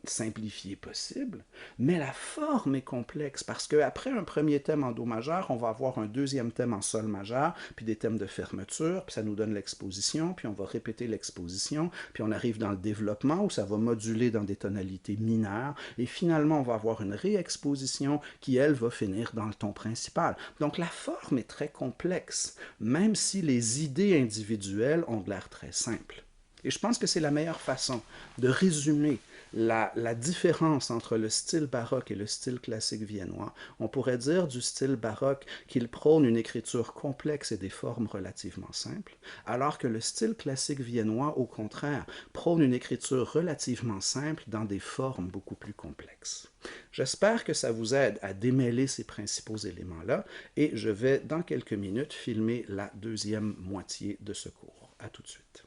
[SPEAKER 1] simplifié possible, mais la forme est complexe parce qu'après un premier thème en do majeur, on va avoir un deuxième thème en sol majeur, puis des thèmes de fermeture, puis ça nous donne l'exposition, puis on va répéter l'exposition, puis on arrive dans le développement où ça va moduler dans des tonalités mineures, et finalement on va avoir une réexposition qui, elle, va finir dans le ton principal. Donc la forme est très complexe, même si les idées individuelles ont de l'air très simples. Et je pense que c'est la meilleure façon de résumer la différence entre le style baroque et le style classique viennois. On pourrait dire du style baroque qu'il prône une écriture complexe et des formes relativement simples, alors que le style classique viennois, au contraire, prône une écriture relativement simple dans des formes beaucoup plus complexes. J'espère que ça vous aide à démêler ces principaux éléments-là et je vais, dans quelques minutes, filmer la deuxième moitié de ce cours. À tout de suite.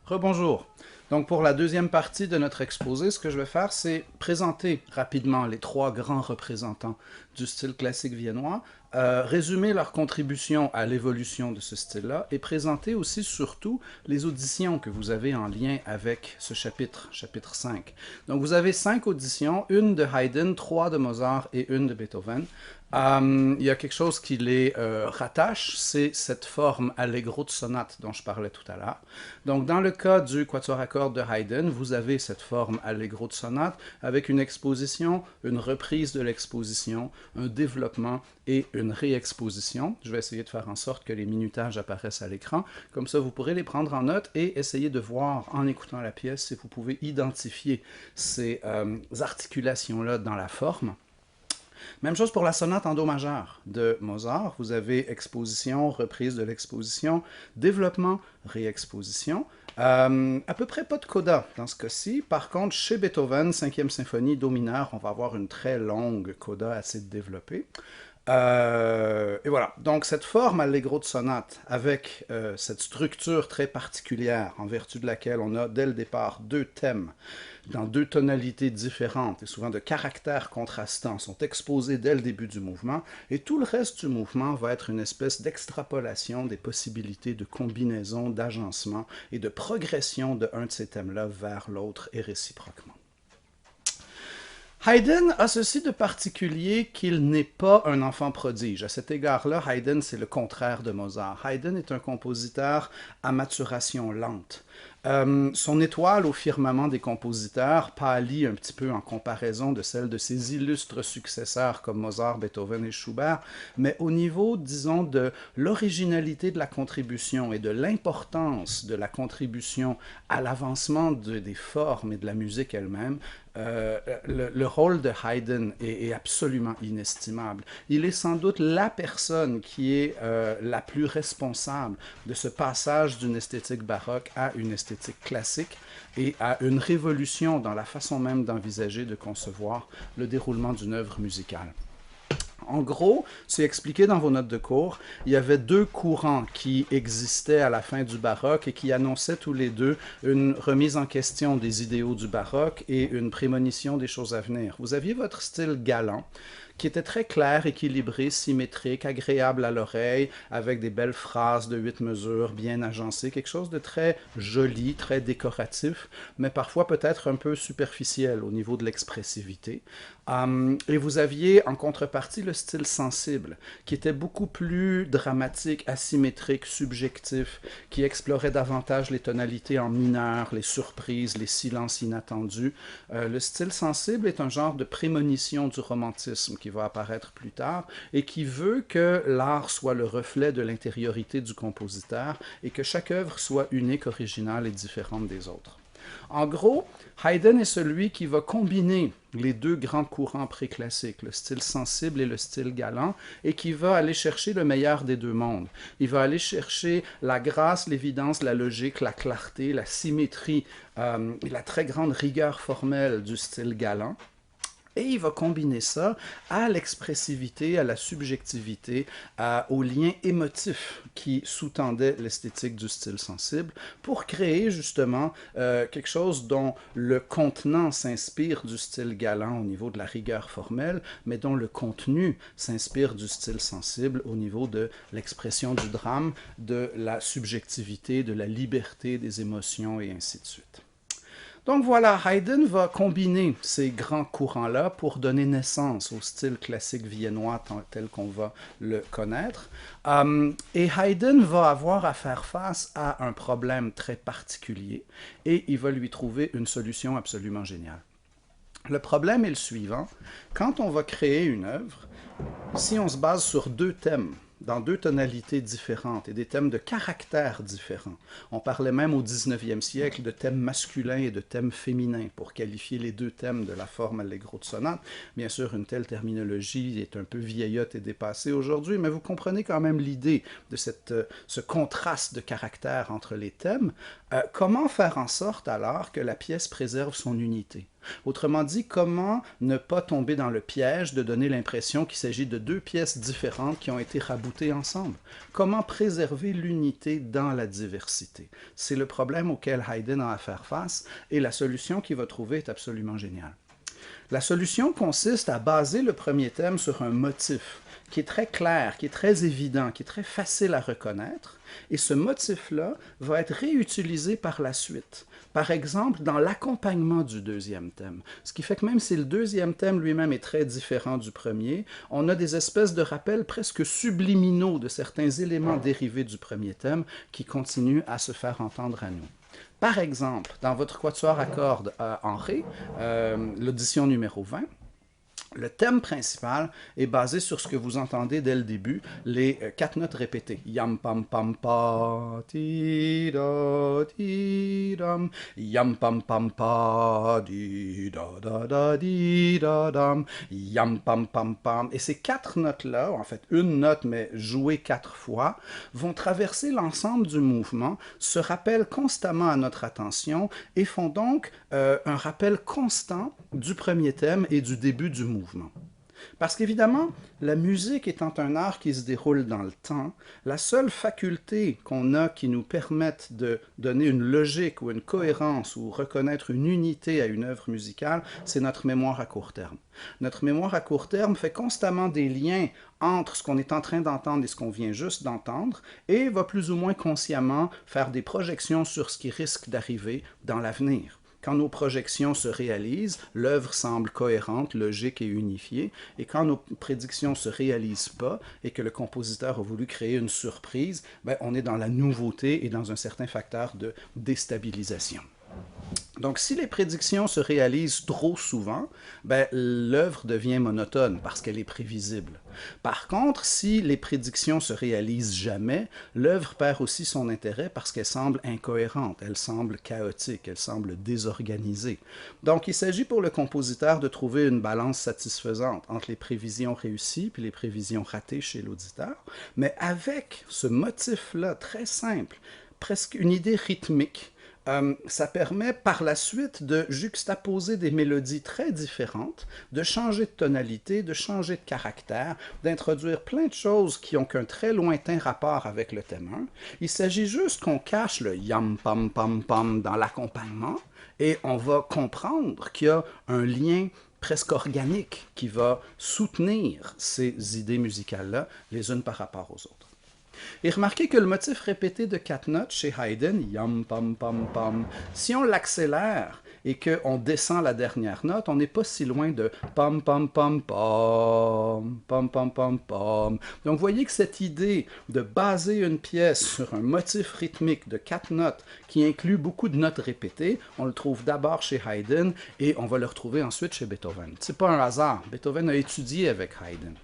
[SPEAKER 1] Rebonjour. Donc pour la deuxième partie de notre exposé, ce que je vais faire, c'est présenter rapidement les trois grands représentants du style classique viennois, résumer leur contribution à l'évolution de ce style-là et présenter aussi surtout les auditions que vous avez en lien avec ce chapitre, chapitre 5. Donc vous avez 5 auditions, une de Haydn, 3 de Mozart et une de Beethoven. Il y a quelque chose qui les rattache, c'est cette forme allegro de sonate dont je parlais tout à l'heure. Donc, dans le cas du quatuor à cordes de Haydn, vous avez cette forme allegro de sonate avec une exposition, une reprise de l'exposition, un développement et une réexposition. Je vais essayer de faire en sorte que les minutages apparaissent à l'écran. Comme ça, vous pourrez les prendre en note et essayer de voir, en écoutant la pièce, si vous pouvez identifier ces articulations-là dans la forme. Même chose pour la sonate en do majeur de Mozart. Vous avez exposition, reprise de l'exposition, développement, réexposition. À peu près pas de coda dans ce cas-ci. Par contre, chez Beethoven, 5e symphonie, do mineur, on va avoir une très longue coda assez développée. Et voilà, donc cette forme allegro de sonate avec cette structure très particulière en vertu de laquelle on a dès le départ deux thèmes dans deux tonalités différentes et souvent de caractères contrastants sont exposés dès le début du mouvement et tout le reste du mouvement va être une espèce d'extrapolation des possibilités de combinaison, d'agencement et de progression de un de ces thèmes-là vers l'autre et réciproquement. Haydn a ceci de particulier qu'il n'est pas un enfant prodige. À cet égard-là, Haydn, c'est le contraire de Mozart. Haydn est un compositeur à maturation lente. Son étoile au firmament des compositeurs pâlit un petit peu en comparaison de celle de ses illustres successeurs comme Mozart, Beethoven et Schubert, mais au niveau, disons, de l'originalité de la contribution et de l'importance de la contribution à l'avancement des formes et de la musique elle-même, le rôle de Haydn est absolument inestimable. Il est sans doute la personne qui est la plus responsable de ce passage d'une esthétique baroque à une esthétique classique et à une révolution dans la façon même d'envisager, de concevoir le déroulement d'une œuvre musicale. En gros, c'est expliqué dans vos notes de cours, il y avait deux courants qui existaient à la fin du baroque et qui annonçaient tous les deux une remise en question des idéaux du baroque et une prémonition des choses à venir. Vous aviez votre style galant, qui était très clair, équilibré, symétrique, agréable à l'oreille, avec des belles phrases de 8 mesures bien agencées, quelque chose de très joli, très décoratif, mais parfois peut-être un peu superficiel au niveau de l'expressivité. Et vous aviez en contrepartie le style sensible, qui était beaucoup plus dramatique, asymétrique, subjectif, qui explorait davantage les tonalités en mineur, les surprises, les silences inattendus. Le style sensible est un genre de prémonition du romantisme qui va apparaître plus tard et qui veut que l'art soit le reflet de l'intériorité du compositeur et que chaque œuvre soit unique, originale et différente des autres. En gros, Haydn est celui qui va combiner les deux grands courants préclassiques, le style sensible et le style galant, et qui va aller chercher le meilleur des deux mondes. Il va aller chercher la grâce, l'évidence, la logique, la clarté, la symétrie et la très grande rigueur formelle du style galant. Et il va combiner ça à l'expressivité, à la subjectivité, au lien émotif qui sous-tendait l'esthétique du style sensible pour créer justement quelque chose dont le contenant s'inspire du style galant au niveau de la rigueur formelle, mais dont le contenu s'inspire du style sensible au niveau de l'expression du drame, de la subjectivité, de la liberté des émotions et ainsi de suite. Donc voilà, Haydn va combiner ces grands courants-là pour donner naissance au style classique viennois tel qu'on va le connaître. Et Haydn va avoir à faire face à un problème très particulier et il va lui trouver une solution absolument géniale. Le problème est le suivant. Quand on va créer une œuvre, si on se base sur deux thèmes, dans deux tonalités différentes et des thèmes de caractère différents. On parlait même au 19e siècle de thèmes masculins et de thèmes féminins pour qualifier les deux thèmes de la forme allegro de sonate. Bien sûr, une telle terminologie est un peu vieillotte et dépassée aujourd'hui, mais vous comprenez quand même l'idée de ce contraste de caractère entre les thèmes. Comment faire en sorte alors que la pièce préserve son unité? Autrement dit, comment ne pas tomber dans le piège de donner l'impression qu'il s'agit de deux pièces différentes qui ont été raboutées ensemble? Comment préserver l'unité dans la diversité? C'est le problème auquel Haydn a à faire face et la solution qu'il va trouver est absolument géniale. La solution consiste à baser le premier thème sur un motif qui est très clair, qui est très évident, qui est très facile à reconnaître, et ce motif-là va être réutilisé par la suite. Par exemple, dans l'accompagnement du deuxième thème. Ce qui fait que même si le deuxième thème lui-même est très différent du premier, on a des espèces de rappels presque subliminaux de certains éléments dérivés du premier thème qui continuent à se faire entendre à nous. Par exemple, dans votre quatuor à cordes en Ré, l'audition numéro 20, le thème principal est basé sur ce que vous entendez dès le début, les quatre notes répétées. Yam pam pam pa ti da ti dam, yam pam pam pa di da di da dam, yam pam pam pam. Et ces quatre notes-là, en fait une note mais jouée quatre fois, vont traverser l'ensemble du mouvement, se rappellent constamment à notre attention et font donc un rappel constant du premier thème et du début du mouvement. Parce qu'évidemment, la musique étant un art qui se déroule dans le temps, la seule faculté qu'on a qui nous permette de donner une logique ou une cohérence ou reconnaître une unité à une œuvre musicale, c'est notre mémoire à court terme. Notre mémoire à court terme fait constamment des liens entre ce qu'on est en train d'entendre et ce qu'on vient juste d'entendre et va plus ou moins consciemment faire des projections sur ce qui risque d'arriver dans l'avenir. Quand nos projections se réalisent, l'œuvre semble cohérente, logique et unifiée. Et quand nos prédictions ne se réalisent pas et que le compositeur a voulu créer une surprise, ben, on est dans la nouveauté et dans un certain facteur de déstabilisation. Donc, si les prédictions se réalisent trop souvent, ben, l'œuvre devient monotone parce qu'elle est prévisible. Par contre, si les prédictions se réalisent jamais, l'œuvre perd aussi son intérêt parce qu'elle semble incohérente, elle semble chaotique, elle semble désorganisée. Donc, il s'agit pour le compositeur de trouver une balance satisfaisante entre les prévisions réussies et les prévisions ratées chez l'auditeur, mais avec ce motif-là très simple, presque une idée rythmique, ça permet par la suite de juxtaposer des mélodies très différentes, de changer de tonalité, de changer de caractère, d'introduire plein de choses qui ont qu'un très lointain rapport avec le thème 1. Il s'agit juste qu'on cache le yam pam pam pam dans l'accompagnement et on va comprendre qu'il y a un lien presque organique qui va soutenir ces idées musicales-là les unes par rapport aux autres. Et remarquez que le motif répété de 4 notes chez Haydn, yam pam pam pam, si on l'accélère et qu'on descend la dernière note, on n'est pas si loin de pam pam pam pam, pam pam pam pam. Donc vous voyez que cette idée de baser une pièce sur un motif rythmique de 4 notes qui inclut beaucoup de notes répétées, on le trouve d'abord chez Haydn et on va le retrouver ensuite chez Beethoven. C'est pas un hasard, Beethoven a étudié avec Haydn.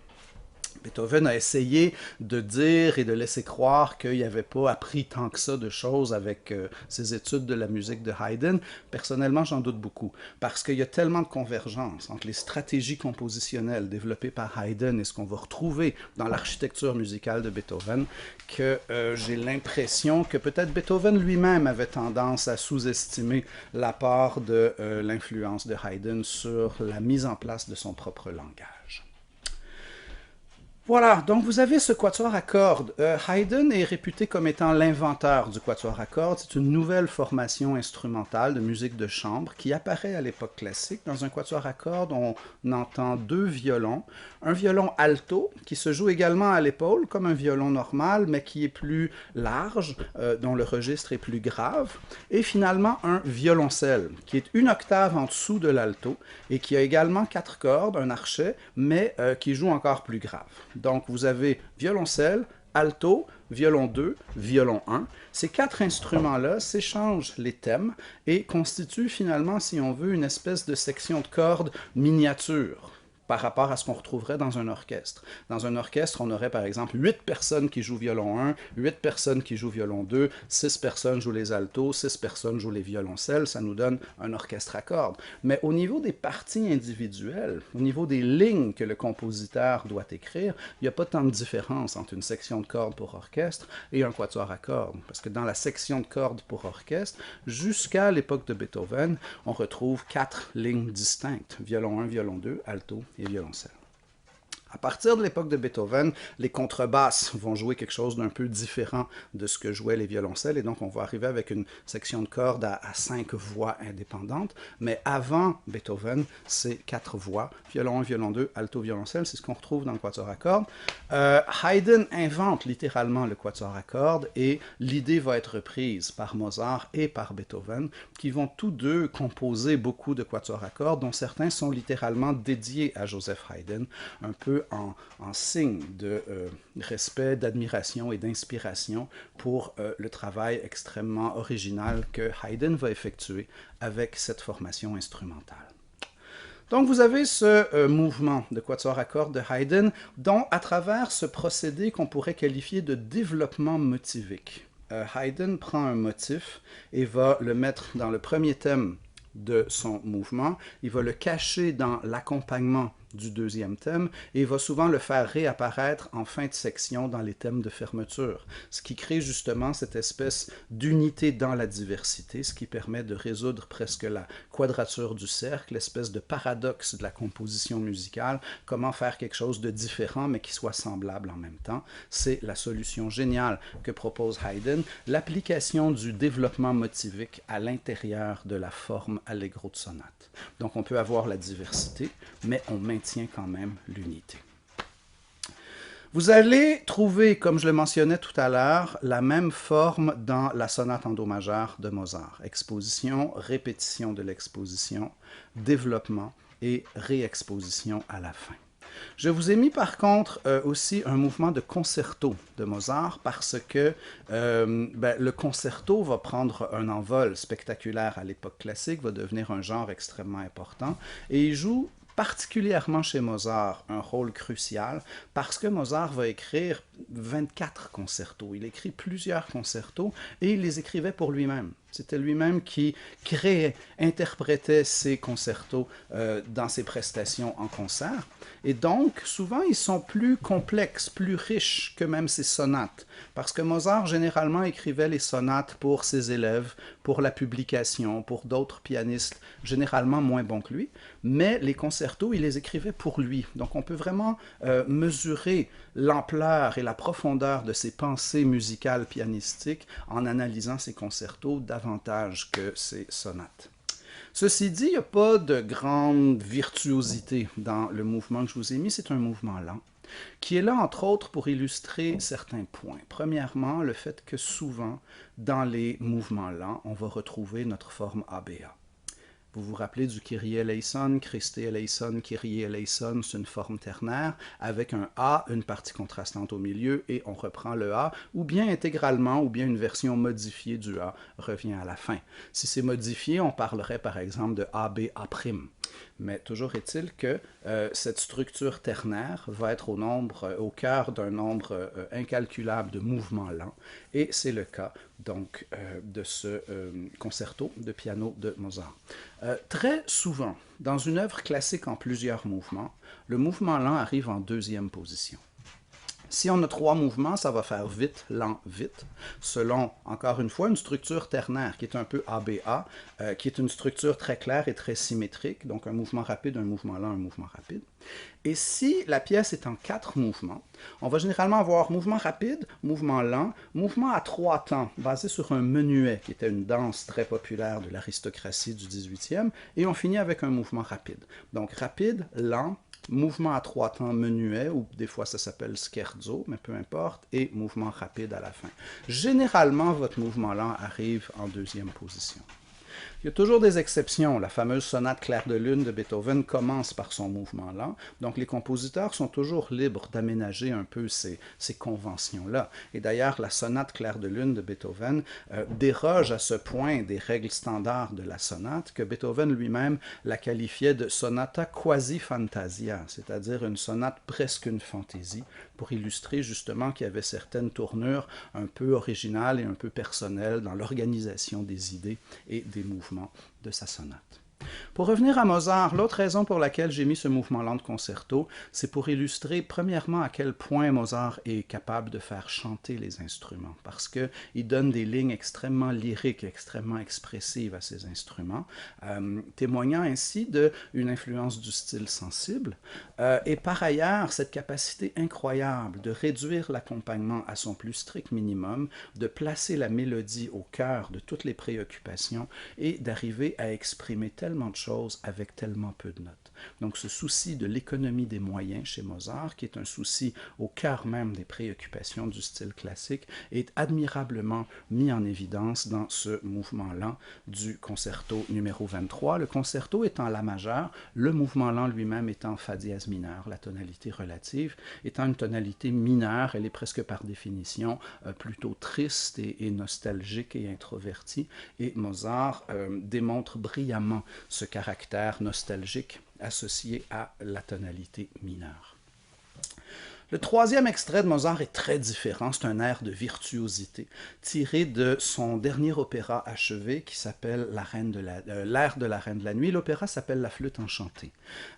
[SPEAKER 1] Beethoven a essayé de dire et de laisser croire qu'il n'avait pas appris tant que ça de choses avec ses études de la musique de Haydn. Personnellement, j'en doute beaucoup, parce qu'il y a tellement de convergence entre les stratégies compositionnelles développées par Haydn et ce qu'on va retrouver dans l'architecture musicale de Beethoven, que j'ai l'impression que peut-être Beethoven lui-même avait tendance à sous-estimer la part de l'influence de Haydn sur la mise en place de son propre langage. Voilà, donc vous avez ce quatuor à cordes. Haydn est réputé comme étant l'inventeur du quatuor à cordes. C'est une nouvelle formation instrumentale de musique de chambre qui apparaît à l'époque classique. Dans un quatuor à cordes, on entend 2 violons. Un violon alto qui se joue également à l'épaule comme un violon normal, mais qui est plus large, dont le registre est plus grave. Et finalement, un violoncelle qui est une octave en dessous de l'alto et qui a également 4 cordes, un archet, mais qui joue encore plus grave. Donc, vous avez violoncelle, alto, violon 2, violon 1. Ces 4 instruments-là s'échangent les thèmes et constituent finalement, si on veut, une espèce de section de cordes miniature par rapport à ce qu'on retrouverait dans un orchestre. Dans un orchestre, on aurait par exemple 8 personnes qui jouent violon 1, 8 personnes qui jouent violon 2, 6 personnes jouent les altos, 6 personnes jouent les violoncelles, ça nous donne un orchestre à cordes. Mais au niveau des parties individuelles, au niveau des lignes que le compositeur doit écrire, il n'y a pas tant de différence entre une section de cordes pour orchestre et un quatuor à cordes. Parce que dans la section de cordes pour orchestre, jusqu'à l'époque de Beethoven, on retrouve 4 lignes distinctes, violon 1, violon 2, alto et violoncelle. À partir de l'époque de Beethoven, les contrebasses vont jouer quelque chose d'un peu différent de ce que jouaient les violoncelles, et donc on va arriver avec une section de cordes à 5 voix indépendantes, mais avant Beethoven, c'est 4 voix, violon 1, violon 2, alto, violoncelle, c'est ce qu'on retrouve dans le quatuor à cordes. Haydn invente littéralement le quatuor à cordes, et l'idée va être reprise par Mozart et par Beethoven, qui vont tous deux composer beaucoup de quatuors à cordes, dont certains sont littéralement dédiés à Joseph Haydn, un peu en signe de respect, d'admiration et d'inspiration pour le travail extrêmement original que Haydn va effectuer avec cette formation instrumentale. Donc vous avez ce mouvement de quatuor à cordes de Haydn, dont à travers ce procédé qu'on pourrait qualifier de développement motivique. Haydn prend un motif et va le mettre dans le premier thème de son mouvement, il va le cacher dans l'accompagnement du deuxième thème et va souvent le faire réapparaître en fin de section dans les thèmes de fermeture, ce qui crée justement cette espèce d'unité dans la diversité, ce qui permet de résoudre presque la quadrature du cercle, l'espèce de paradoxe de la composition musicale, comment faire quelque chose de différent mais qui soit semblable en même temps. C'est la solution géniale que propose Haydn, l'application du développement motivique à l'intérieur de la forme allegro de sonate. Donc on peut avoir la diversité, mais on maintient quand même l'unité. Vous allez trouver, comme je le mentionnais tout à l'heure, la même forme dans la sonate en do majeur de Mozart. Exposition, répétition de l'exposition, développement et réexposition à la fin. Je vous ai mis par contre aussi un mouvement de concerto de Mozart parce que le concerto va prendre un envol spectaculaire à l'époque classique, va devenir un genre extrêmement important et il joue particulièrement chez Mozart un rôle crucial parce que Mozart va écrire 24 concertos. Il écrit plusieurs concertos et il les écrivait pour lui-même. C'était lui-même qui créait, interprétait ses concertos dans ses prestations en concert. Et donc, souvent, ils sont plus complexes, plus riches que même ses sonates. Parce que Mozart, généralement, écrivait les sonates pour ses élèves, pour la publication, pour d'autres pianistes, généralement moins bons que lui. Mais les concertos, il les écrivait pour lui. Donc, on peut vraiment mesurer l'ampleur et la profondeur de ses pensées musicales pianistiques en analysant ses concertos davantage que ses sonates. Ceci dit, il n'y a pas de grande virtuosité dans le mouvement que je vous ai mis, c'est un mouvement lent, qui est là entre autres pour illustrer certains points. Premièrement, le fait que souvent, dans les mouvements lents, on va retrouver notre forme ABA. Vous vous rappelez du Kyrie eleison, Christe eleison, Kyrie eleison, c'est une forme ternaire avec un A, une partie contrastante au milieu et on reprend le A, ou bien intégralement, ou bien une version modifiée du A revient à la fin. Si c'est modifié, on parlerait par exemple de ABA'. Mais toujours est-il que cette structure ternaire va être au cœur d'un nombre incalculable de mouvements lents, et c'est le cas donc de ce concerto de piano de Mozart. Très souvent, dans une œuvre classique en plusieurs mouvements, le mouvement lent arrive en deuxième position. Si on a 3 mouvements, ça va faire vite, lent, vite, selon, encore une fois, une structure ternaire qui est un peu ABA, qui est une structure très claire et très symétrique, donc un mouvement rapide, un mouvement lent, un mouvement rapide. Et si la pièce est en 4 mouvements, on va généralement avoir mouvement rapide, mouvement lent, mouvement à 3 temps, basé sur un menuet, qui était une danse très populaire de l'aristocratie du 18e, et on finit avec un mouvement rapide. Donc rapide, lent, mouvement à 3 temps menuet, ou des fois ça s'appelle scherzo, mais peu importe, et mouvement rapide à la fin. Généralement, votre mouvement lent arrive en deuxième position. Il y a toujours des exceptions. La fameuse sonate Clair de lune de Beethoven commence par son mouvement lent. Donc les compositeurs sont toujours libres d'aménager un peu ces conventions-là. Et d'ailleurs, la sonate Clair de lune de Beethoven déroge à ce point des règles standards de la sonate que Beethoven lui-même la qualifiait de sonata quasi fantasia, c'est-à-dire une sonate presque une fantaisie, pour illustrer justement qu'il y avait certaines tournures un peu originales et un peu personnelles dans l'organisation des idées et des mouvements de sa sonate. Pour revenir à Mozart, l'autre raison pour laquelle j'ai mis ce mouvement lent de concerto, c'est pour illustrer premièrement à quel point Mozart est capable de faire chanter les instruments, parce qu'il donne des lignes extrêmement lyriques, extrêmement expressives à ses instruments, témoignant ainsi d'une influence du style sensible, et par ailleurs cette capacité incroyable de réduire l'accompagnement à son plus strict minimum, de placer la mélodie au cœur de toutes les préoccupations et d'arriver à exprimer tellement de choses avec tellement peu de notes. Donc ce souci de l'économie des moyens chez Mozart, qui est un souci au cœur même des préoccupations du style classique, est admirablement mis en évidence dans ce mouvement lent du concerto numéro 23. Le concerto est en la majeur, le mouvement lent lui-même étant fa dièse mineur, la tonalité relative, étant une tonalité mineure, elle est presque par définition plutôt triste et nostalgique et introvertie, et Mozart démontre brillamment ce caractère nostalgique associé à la tonalité mineure. Le troisième extrait de Mozart est très différent, c'est un air de virtuosité tiré de son dernier opéra achevé qui s'appelle L'air de la Reine de la Nuit. L'opéra s'appelle La Flûte enchantée.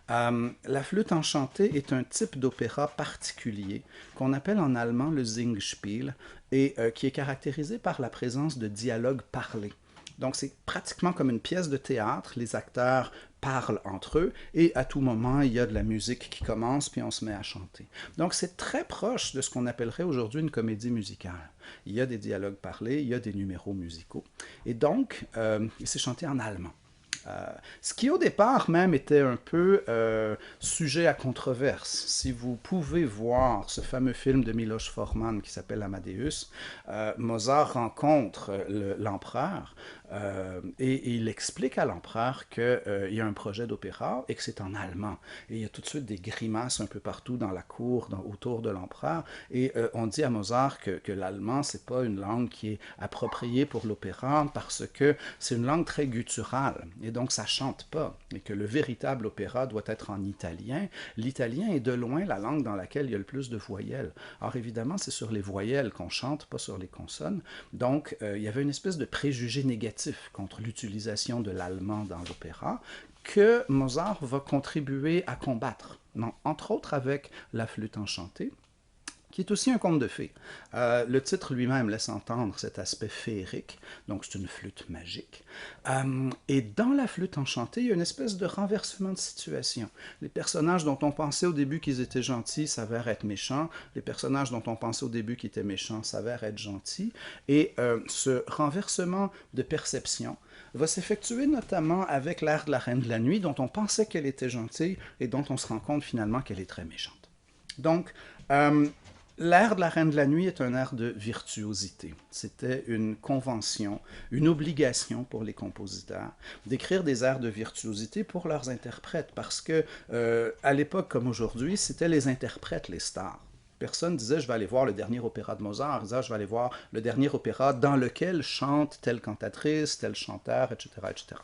[SPEAKER 1] La Flûte enchantée est un type d'opéra particulier qu'on appelle en allemand le Singspiel et qui est caractérisé par la présence de dialogues parlés. Donc c'est pratiquement comme une pièce de théâtre, les acteurs parlent entre eux et à tout moment il y a de la musique qui commence puis on se met à chanter. Donc c'est très proche de ce qu'on appellerait aujourd'hui une comédie musicale. Il y a des dialogues parlés, il y a des numéros musicaux et donc c'est chanté en allemand. Ce qui au départ même était un peu sujet à controverse. Si vous pouvez voir ce fameux film de Miloš Forman qui s'appelle Amadeus, Mozart rencontre l'empereur et il explique à l'empereur qu'il y a un projet d'opéra et que c'est en allemand. Et il y a tout de suite des grimaces un peu partout dans la cour, autour de l'empereur. Et on dit à Mozart que l'allemand, c'est pas une langue qui est appropriée pour l'opéra parce que c'est une langue très gutturale. Et donc, ça chante pas. Et que le véritable opéra doit être en italien. L'italien est de loin la langue dans laquelle il y a le plus de voyelles. Alors, évidemment, c'est sur les voyelles qu'on chante, pas sur les consonnes. Donc, il y avait une espèce de préjugé négatif contre l'utilisation de l'allemand dans l'opéra que Mozart va contribuer à combattre, entre autres avec la flûte enchantée, qui est aussi un conte de fées. Le titre lui-même laisse entendre cet aspect féerique, donc c'est une flûte magique. Et dans la flûte enchantée, il y a une espèce de renversement de situation. Les personnages dont on pensait au début qu'ils étaient gentils s'avèrent être méchants, les personnages dont on pensait au début qu'ils étaient méchants s'avèrent être gentils, et ce renversement de perception va s'effectuer notamment avec l'air de la Reine de la Nuit, dont on pensait qu'elle était gentille et dont on se rend compte finalement qu'elle est très méchante. Donc, l'air de la Reine de la Nuit est un air de virtuosité. C'était une convention, une obligation pour les compositeurs d'écrire des airs de virtuosité pour leurs interprètes, parce que à l'époque comme aujourd'hui, c'était les interprètes les stars. Personne disait, je vais aller voir le dernier opéra de Mozart, disait, je vais aller voir le dernier opéra dans lequel chante telle cantatrice, tel chanteur, etc., etc.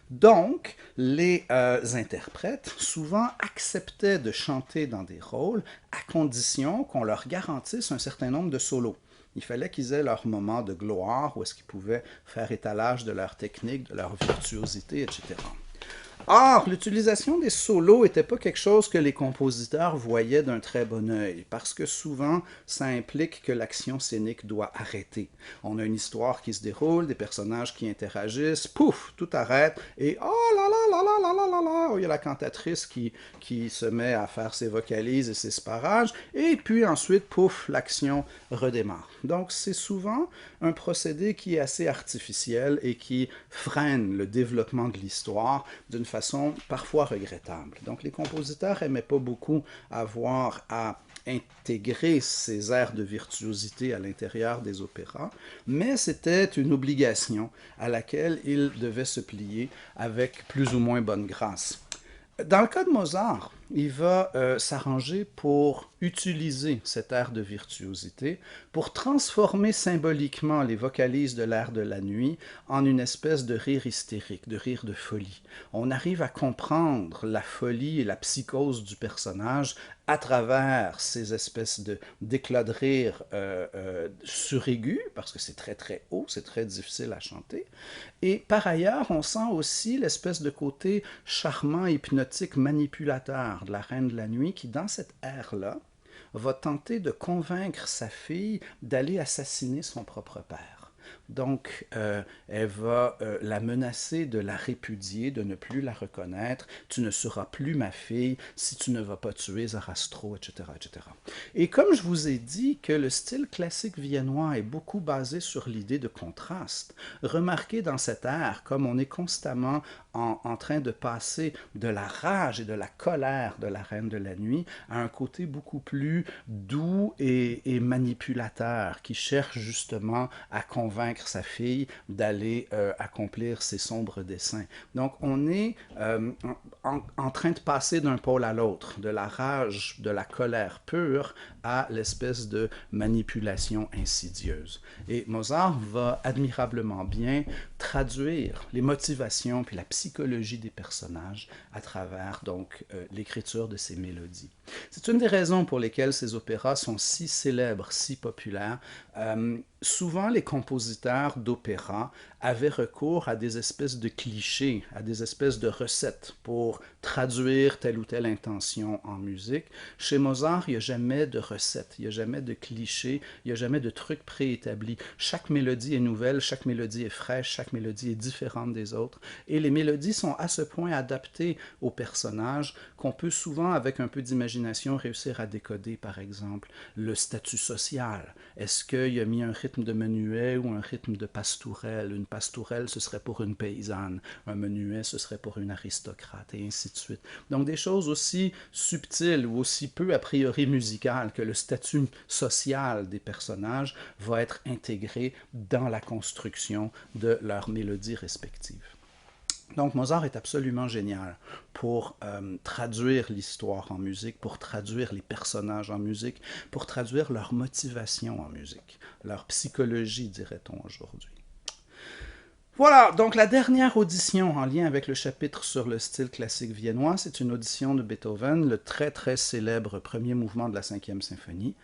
[SPEAKER 1] Donc, les interprètes souvent acceptaient de chanter dans des rôles à condition qu'on leur garantisse un certain nombre de solos. Il fallait qu'ils aient leur moment de gloire où est-ce qu'ils pouvaient faire étalage de leur technique, de leur virtuosité, etc. Or, l'utilisation des solos n'était pas quelque chose que les compositeurs voyaient d'un très bon œil, parce que souvent, ça implique que l'action scénique doit arrêter. On a une histoire qui se déroule, des personnages qui interagissent, pouf, tout arrête, et oh là là là là là là là là, il y a la cantatrice qui se met à faire ses vocalises et ses sparages, et puis ensuite, pouf, l'action redémarre. Donc, c'est souvent un procédé qui est assez artificiel et qui freine le développement de l'histoire d'une façon parfois regrettable. Donc les compositeurs n'aimaient pas beaucoup avoir à intégrer ces airs de virtuosité à l'intérieur des opéras, mais c'était une obligation à laquelle ils devaient se plier avec plus ou moins bonne grâce. Dans le cas de Mozart, il va s'arranger pour utiliser cet air de virtuosité, pour transformer symboliquement les vocalises de l'air de la nuit en une espèce de rire hystérique, de rire de folie. On arrive à comprendre la folie et la psychose du personnage à travers ces espèces d'éclats de rire suraigus, parce que c'est très très haut, c'est très difficile à chanter. Et par ailleurs, on sent aussi l'espèce de côté charmant, hypnotique, manipulateur de la Reine de la Nuit qui, dans cet air-là, va tenter de convaincre sa fille d'aller assassiner son propre père. Donc, elle va la menacer de la répudier, de ne plus la reconnaître. Tu ne seras plus ma fille si tu ne vas pas tuer Zarastro, etc., etc. Et comme je vous ai dit que le style classique viennois est beaucoup basé sur l'idée de contraste, remarquez dans cet air comme on est constamment en train de passer de la rage et de la colère de la Reine de la Nuit à un côté beaucoup plus doux et manipulateur qui cherche justement à convaincre sa fille d'aller accomplir ses sombres desseins. Donc on est en train de passer d'un pôle à l'autre, de la rage, de la colère pure à l'espèce de manipulation insidieuse. Et Mozart va admirablement bien traduire les motivations puis la psychologie des personnages à travers donc l'écriture de ces mélodies. C'est une des raisons pour lesquelles ces opéras sont si célèbres, si populaires. Souvent, les compositeurs d'opéra avaient recours à des espèces de clichés, à des espèces de recettes pour traduire telle ou telle intention en musique. Chez Mozart, il n'y a jamais de recette, il n'y a jamais de cliché, il n'y a jamais de truc préétabli. Chaque mélodie est nouvelle, chaque mélodie est fraîche, chaque mélodie est différente des autres. Et les mélodies sont à ce point adaptées aux personnages qu'on peut souvent, avec un peu d'imagination, réussir à décoder, par exemple, le statut social. Est-ce qu'il a mis un rythme de menuet ou un rythme de pastourelle? Une pastourelle, ce serait pour une paysanne. Un menuet, ce serait pour une aristocrate, et ainsi de suite. Donc des choses aussi subtiles ou aussi peu a priori musicales que le statut social des personnages va être intégré dans la construction de leurs mélodies respectives. Donc Mozart est absolument génial pour traduire l'histoire en musique, pour traduire les personnages en musique, pour traduire leur motivation en musique, leur psychologie, dirait-on aujourd'hui. Voilà, donc la dernière audition en lien avec le chapitre sur le style classique viennois, c'est une audition de Beethoven, le très très célèbre premier mouvement de la cinquième symphonie,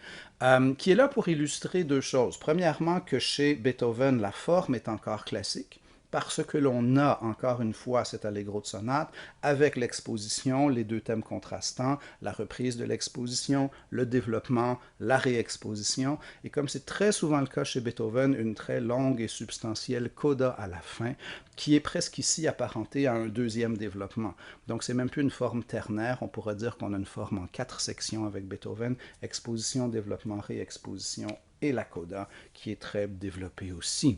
[SPEAKER 1] qui est là pour illustrer deux choses. Premièrement, que chez Beethoven, la forme est encore classique, parce que l'on a encore une fois cet allegro de sonate avec l'exposition, les deux thèmes contrastants, la reprise de l'exposition, le développement, la réexposition, et comme c'est très souvent le cas chez Beethoven, une très longue et substantielle coda à la fin, qui est presque ici apparentée à un deuxième développement. Donc c'est même plus une forme ternaire, on pourrait dire qu'on a une forme en 4 sections avec Beethoven, exposition, développement, réexposition et la coda, qui est très développée aussi.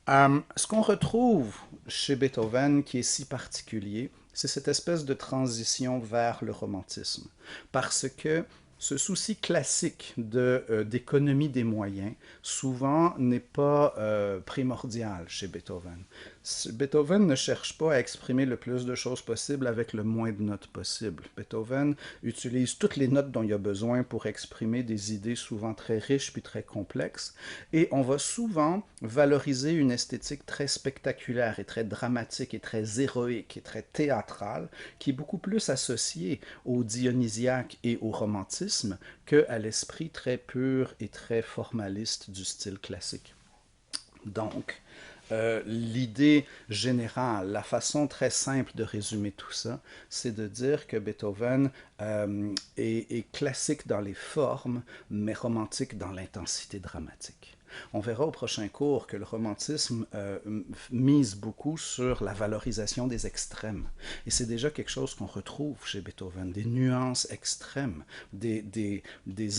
[SPEAKER 1] Ce qu'on retrouve chez Beethoven, qui est si particulier, c'est cette espèce de transition vers le romantisme. Parce que ce souci classique d'économie des moyens, souvent, n'est pas primordial chez Beethoven. Beethoven ne cherche pas à exprimer le plus de choses possible avec le moins de notes possible. Beethoven utilise toutes les notes dont il a besoin pour exprimer des idées souvent très riches puis très complexes, et on va souvent valoriser une esthétique très spectaculaire et très dramatique et très héroïque et très théâtrale, qui est beaucoup plus associée au dionysiaque et au romantisme qu'à l'esprit très pur et très formaliste du style classique. Donc, l'idée générale, la façon très simple de résumer tout ça, c'est de dire que Beethoven est classique dans les formes, mais romantique dans l'intensité dramatique. On verra au prochain cours que le romantisme mise beaucoup sur la valorisation des extrêmes. Et c'est déjà quelque chose qu'on retrouve chez Beethoven, des nuances extrêmes, des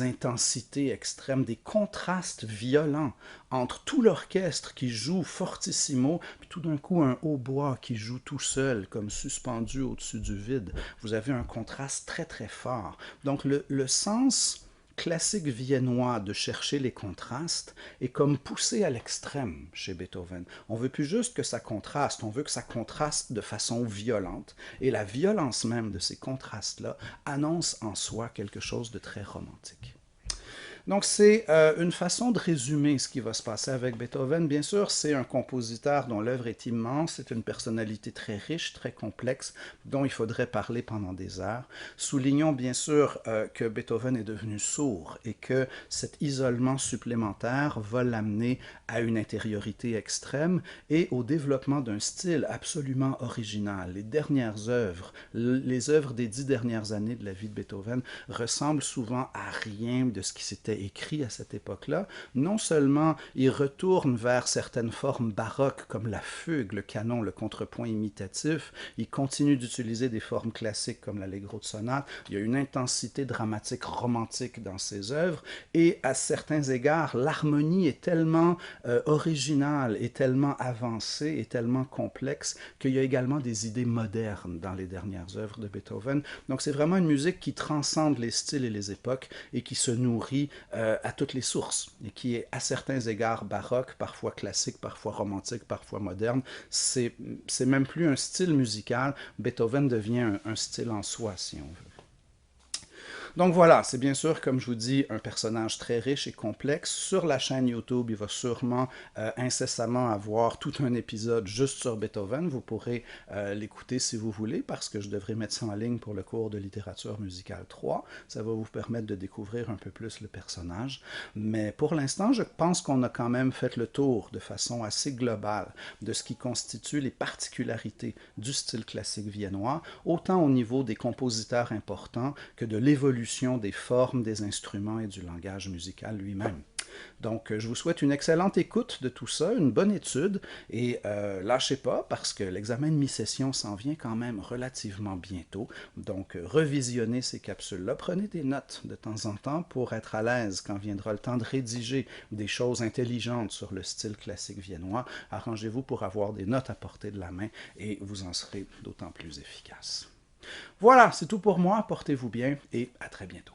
[SPEAKER 1] intensités extrêmes, des contrastes violents entre tout l'orchestre qui joue fortissimo, puis tout d'un coup un hautbois qui joue tout seul, comme suspendu au-dessus du vide. Vous avez un contraste très très fort. Donc le sens classique viennois de chercher les contrastes est comme poussé à l'extrême chez Beethoven. On veut plus juste que ça contraste, on veut que ça contraste de façon violente. Et la violence même de ces contrastes-là annonce en soi quelque chose de très romantique. Donc c'est une façon de résumer ce qui va se passer avec Beethoven. Bien sûr, c'est un compositeur dont l'œuvre est immense, c'est une personnalité très riche, très complexe, dont il faudrait parler pendant des heures. Soulignons bien sûr que Beethoven est devenu sourd et que cet isolement supplémentaire va l'amener à une intériorité extrême et au développement d'un style absolument original. Les dernières œuvres, les œuvres des 10 dernières années de la vie de Beethoven ressemblent souvent à rien de ce qui s'était écrit à cette époque-là. Non seulement il retourne vers certaines formes baroques comme la fugue, le canon, le contrepoint imitatif, il continue d'utiliser des formes classiques comme l'allegro de sonate, il y a une intensité dramatique romantique dans ses œuvres et à certains égards, l'harmonie est tellement originale et tellement avancée et tellement complexe qu'il y a également des idées modernes dans les dernières œuvres de Beethoven. Donc c'est vraiment une musique qui transcende les styles et les époques et qui se nourrit à toutes les sources et qui est à certains égards baroque, parfois classique, parfois romantique, parfois moderne. C'est même plus un style musical. Beethoven devient un style en soi, si on veut. Donc voilà, c'est bien sûr, comme je vous dis, un personnage très riche et complexe. Sur la chaîne YouTube, il va sûrement incessamment avoir tout un épisode juste sur Beethoven. Vous pourrez l'écouter si vous voulez, parce que je devrais mettre ça en ligne pour le cours de littérature musicale 3. Ça va vous permettre de découvrir un peu plus le personnage. Mais pour l'instant, je pense qu'on a quand même fait le tour de façon assez globale de ce qui constitue les particularités du style classique viennois, autant au niveau des compositeurs importants que de l'évolution des formes, des instruments et du langage musical lui-même. Donc, je vous souhaite une excellente écoute de tout ça, une bonne étude, et lâchez pas parce que l'examen de mi-session s'en vient quand même relativement bientôt. Donc, revisionnez ces capsules-là, prenez des notes de temps en temps pour être à l'aise quand viendra le temps de rédiger des choses intelligentes sur le style classique viennois. Arrangez-vous pour avoir des notes à portée de la main et vous en serez d'autant plus efficace. Voilà, c'est tout pour moi, portez-vous bien et à très bientôt.